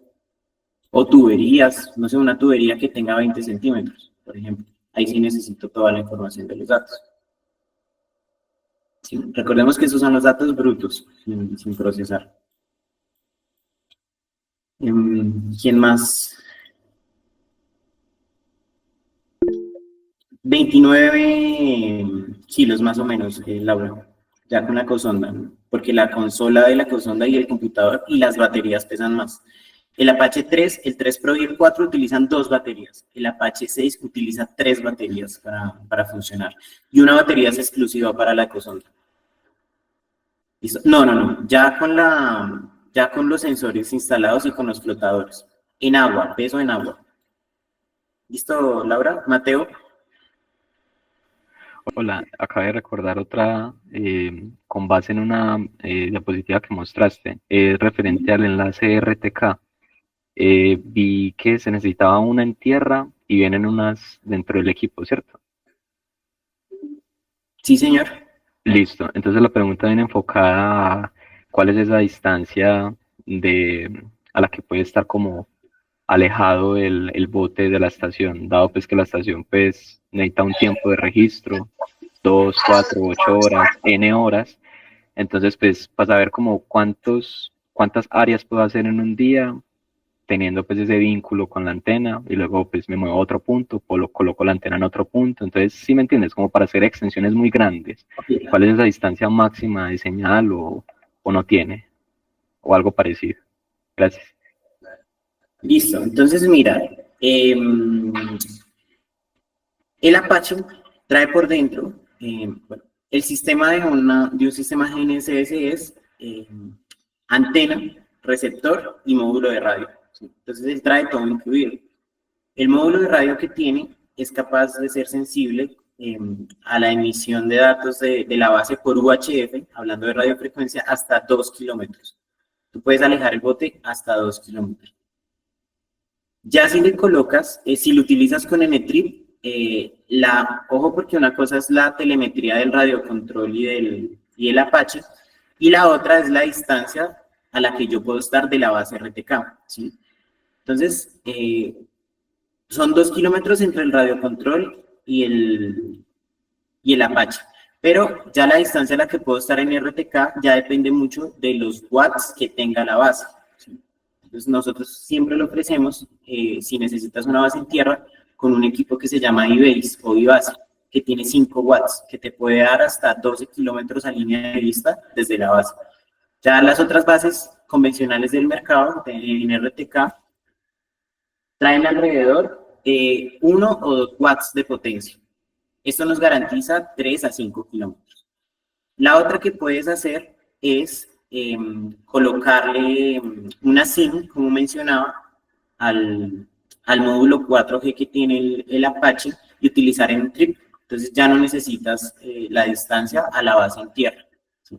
o tuberías, no sé, una tubería que tenga 20 centímetros, por ejemplo. Ahí sí necesito toda la información de los datos. Sí, recordemos que esos son los datos brutos, sin procesar. ¿Quién más? 29 kilos más o menos, Laura, ya con la cosonda, ¿no? Porque la consola de la cosonda y el computador y las baterías pesan más. El Apache 3, el 3 Pro y el 4 utilizan 2 baterías. El Apache 6 utiliza 3 baterías para funcionar. Y una batería es exclusiva para la cosonda. ¿Listo? No, no, no. Ya con los sensores instalados y con los flotadores. En agua, peso en agua. ¿Listo, Laura? Mateo.
Hola, acabé de recordar otra con base en una diapositiva que mostraste, referente al enlace RTK. Vi que se necesitaba una en tierra y vienen unas dentro del equipo, ¿cierto?
Sí, señor.
Listo, entonces la pregunta viene enfocada a cuál es esa distancia a la que puede estar como alejado el bote de la estación, dado pues que la estación pues necesita un tiempo de registro, 2, 4, 8 horas, N horas. Entonces, pues, para saber como cuántas áreas puedo hacer en un día, teniendo pues ese vínculo con la antena, y luego pues me muevo a otro punto, coloco la antena en otro punto. Entonces, ¿sí me entiendes? Como para hacer extensiones muy grandes. ¿Cuál es esa distancia máxima de señal o no tiene? O algo parecido. Gracias.
Listo. Entonces, mira, el Apache trae por dentro, bueno, el sistema de un sistema GNSS es antena, receptor y módulo de radio. ¿Sí? Entonces, él trae todo incluido. El módulo de radio que tiene es capaz de ser sensible a la emisión de datos de la base por UHF, hablando de radiofrecuencia, hasta 2 kilómetros. Tú puedes alejar el bote hasta 2 kilómetros. Ya si le colocas, si lo utilizas con NTRIP, ojo porque una cosa es la telemetría del radiocontrol y el Apache, y la otra es la distancia a la que yo puedo estar de la base RTK, ¿sí? Entonces, son 2 kilómetros entre el radiocontrol y el Apache. Pero ya la distancia a la que puedo estar en RTK ya depende mucho de los watts que tenga la base, ¿sí? Entonces nosotros siempre lo ofrecemos, si necesitas una base en tierra, con un equipo que se llama iBase o iBase, que tiene 5 watts, que te puede dar hasta 12 kilómetros a línea de vista desde la base. Ya las otras bases convencionales del mercado, en RTK, traen alrededor de 1 o 2 watts de potencia. Esto nos garantiza 3 a 5 kilómetros. La otra que puedes hacer es colocarle una SIM, como mencionaba, al módulo 4G que tiene el Apache y utilizar en trip. Entonces ya no necesitas la distancia a la base en tierra, ¿sí?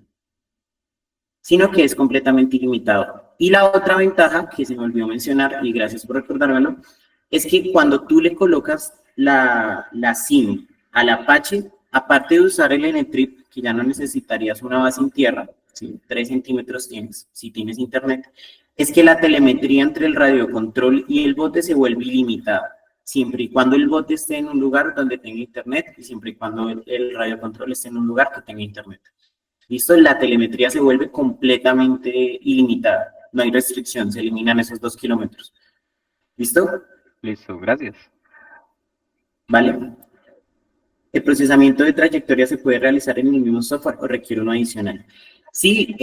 Sino que es completamente ilimitado. Y la otra ventaja que se me olvidó mencionar, y gracias por recordármelo, es que cuando tú le colocas la SIM al Apache, aparte de usar el N-Trip, que ya no necesitarías una base en tierra, ¿sí? 3 centímetros tienes, si tienes internet, es que la telemetría entre el radiocontrol y el bote se vuelve ilimitada, siempre y cuando el bote esté en un lugar donde tenga internet y siempre y cuando el radiocontrol esté en un lugar que tenga internet. ¿Listo? La telemetría se vuelve completamente ilimitada, no hay restricción, se eliminan esos 2 kilómetros. ¿Listo?
Listo, gracias.
¿Vale? ¿El procesamiento de trayectoria se puede realizar en el mismo software o requiere uno adicional? Sí,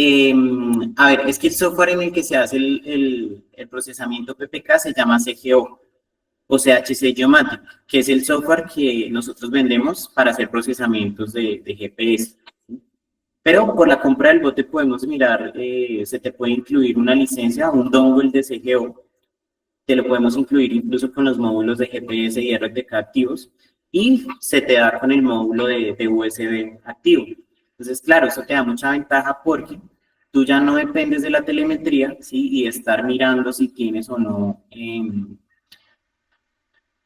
a ver, es que el software en el que se hace el procesamiento PPK se llama CGO o CHC Geomatic, que es el software que nosotros vendemos para hacer procesamientos de GPS. Pero por la compra del bote podemos mirar, se te puede incluir una licencia, un dongle de CGO, te lo podemos incluir incluso con los módulos de GPS y RTK activos, y se te da con el módulo de USB activo. Entonces, claro, eso te da mucha ventaja porque tú ya no dependes de la telemetría, ¿sí? Y de estar mirando si tienes o no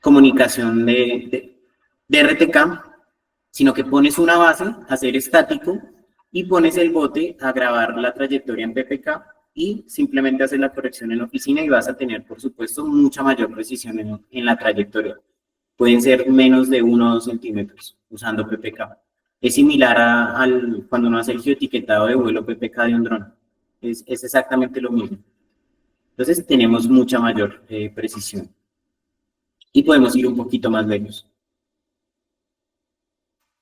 comunicación de RTK, sino que pones una base a ser estático y pones el bote a grabar la trayectoria en PPK y simplemente haces la corrección en la oficina y vas a tener, por supuesto, mucha mayor precisión en la trayectoria. Pueden ser menos de 1 o 2 centímetros usando PPK. Es similar cuando uno hace el geoetiquetado de vuelo PPK de un dron. Es exactamente lo mismo. Entonces tenemos mucha mayor precisión y podemos ir un poquito más lejos.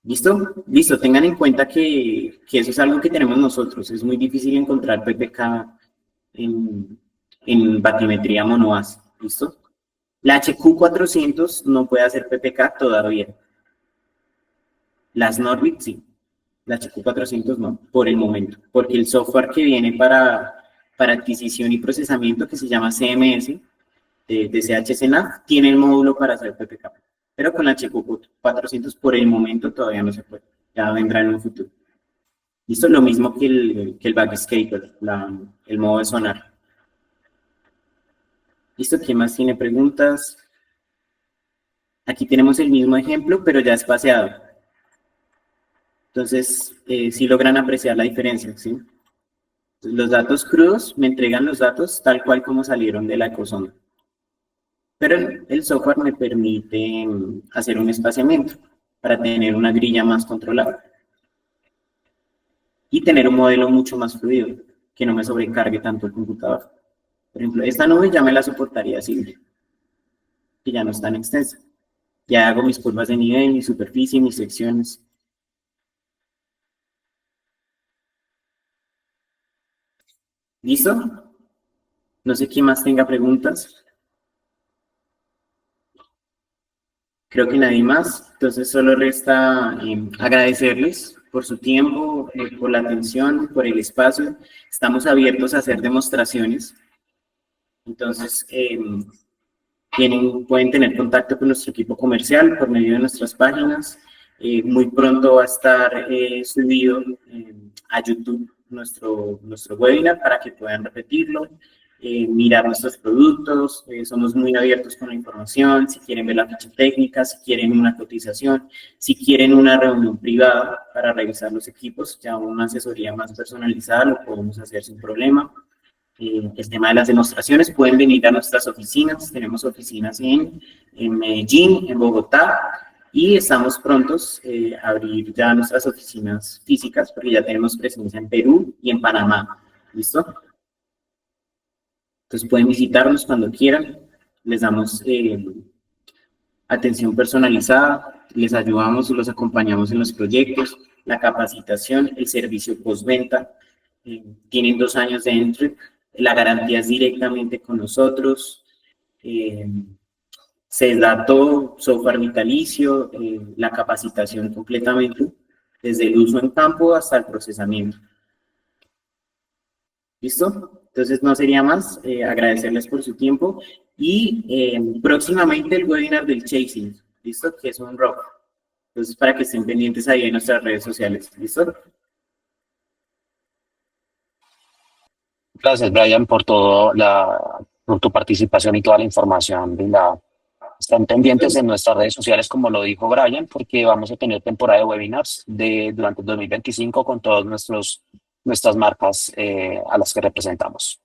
¿Listo? Listo, tengan en cuenta que eso es algo que tenemos nosotros. Es muy difícil encontrar PPK en batimetría monoaz. ¿Listo? La HQ400 no puede hacer PPK todavía. Las Norbit sí. La HQ400 no, por el momento. Porque el software que viene para adquisición y procesamiento, que se llama CMS, de CHCNAV, tiene el módulo para hacer PPK. Pero con la HQ400 por el momento todavía no se puede. Ya vendrá en un futuro. Listo, lo mismo que el backscaper, el modo de sonar. Listo, ¿quién más tiene preguntas? Aquí tenemos el mismo ejemplo, pero ya espaciado. Entonces, sí logran apreciar la diferencia, ¿sí? Los datos crudos me entregan los datos tal cual como salieron de la ecosonda. Pero el software me permite hacer un espaciamiento para tener una grilla más controlada. Y tener un modelo mucho más fluido, que no me sobrecargue tanto el computador. Por ejemplo, esta nube ya me la soportaría así, que ya no es tan extensa. Ya hago mis curvas de nivel, mi superficie, mis secciones. ¿Listo? No sé quién más tenga preguntas. Creo que nadie más. Entonces solo resta agradecerles por su tiempo, por la atención, por el espacio. Estamos abiertos a hacer demostraciones. Entonces, pueden tener contacto con nuestro equipo comercial por medio de nuestras páginas. Muy pronto va a estar subido a YouTube nuestro webinar para que puedan repetirlo, mirar nuestros productos. Somos muy abiertos con la información. Si quieren ver la ficha técnica, si quieren una cotización, si quieren una reunión privada para revisar los equipos, ya una asesoría más personalizada lo podemos hacer sin problema. El tema de las demostraciones, pueden venir a nuestras oficinas. Tenemos oficinas en Medellín, en Bogotá, y estamos prontos a abrir ya nuestras oficinas físicas, porque ya tenemos presencia en Perú y en Panamá. ¿Listo? Entonces pueden visitarnos cuando quieran. Les damos atención personalizada, les ayudamos y los acompañamos en los proyectos, la capacitación, el servicio postventa. Tienen 2 años de entry. La garantía es directamente con nosotros. Se da todo, software vitalicio, la capacitación completamente, desde el uso en campo hasta el procesamiento. ¿Listo? Entonces no sería más, agradecerles por su tiempo y próximamente el webinar del Chasing, ¿listo? Que es un rock. Entonces para que estén pendientes ahí en nuestras redes sociales, ¿listo?
Gracias, Brian, por tu participación y toda la información brindada. Están pendientes en nuestras redes sociales, como lo dijo Brian, porque vamos a tener temporada de webinars durante el 2025 con todas nuestras marcas a las que representamos.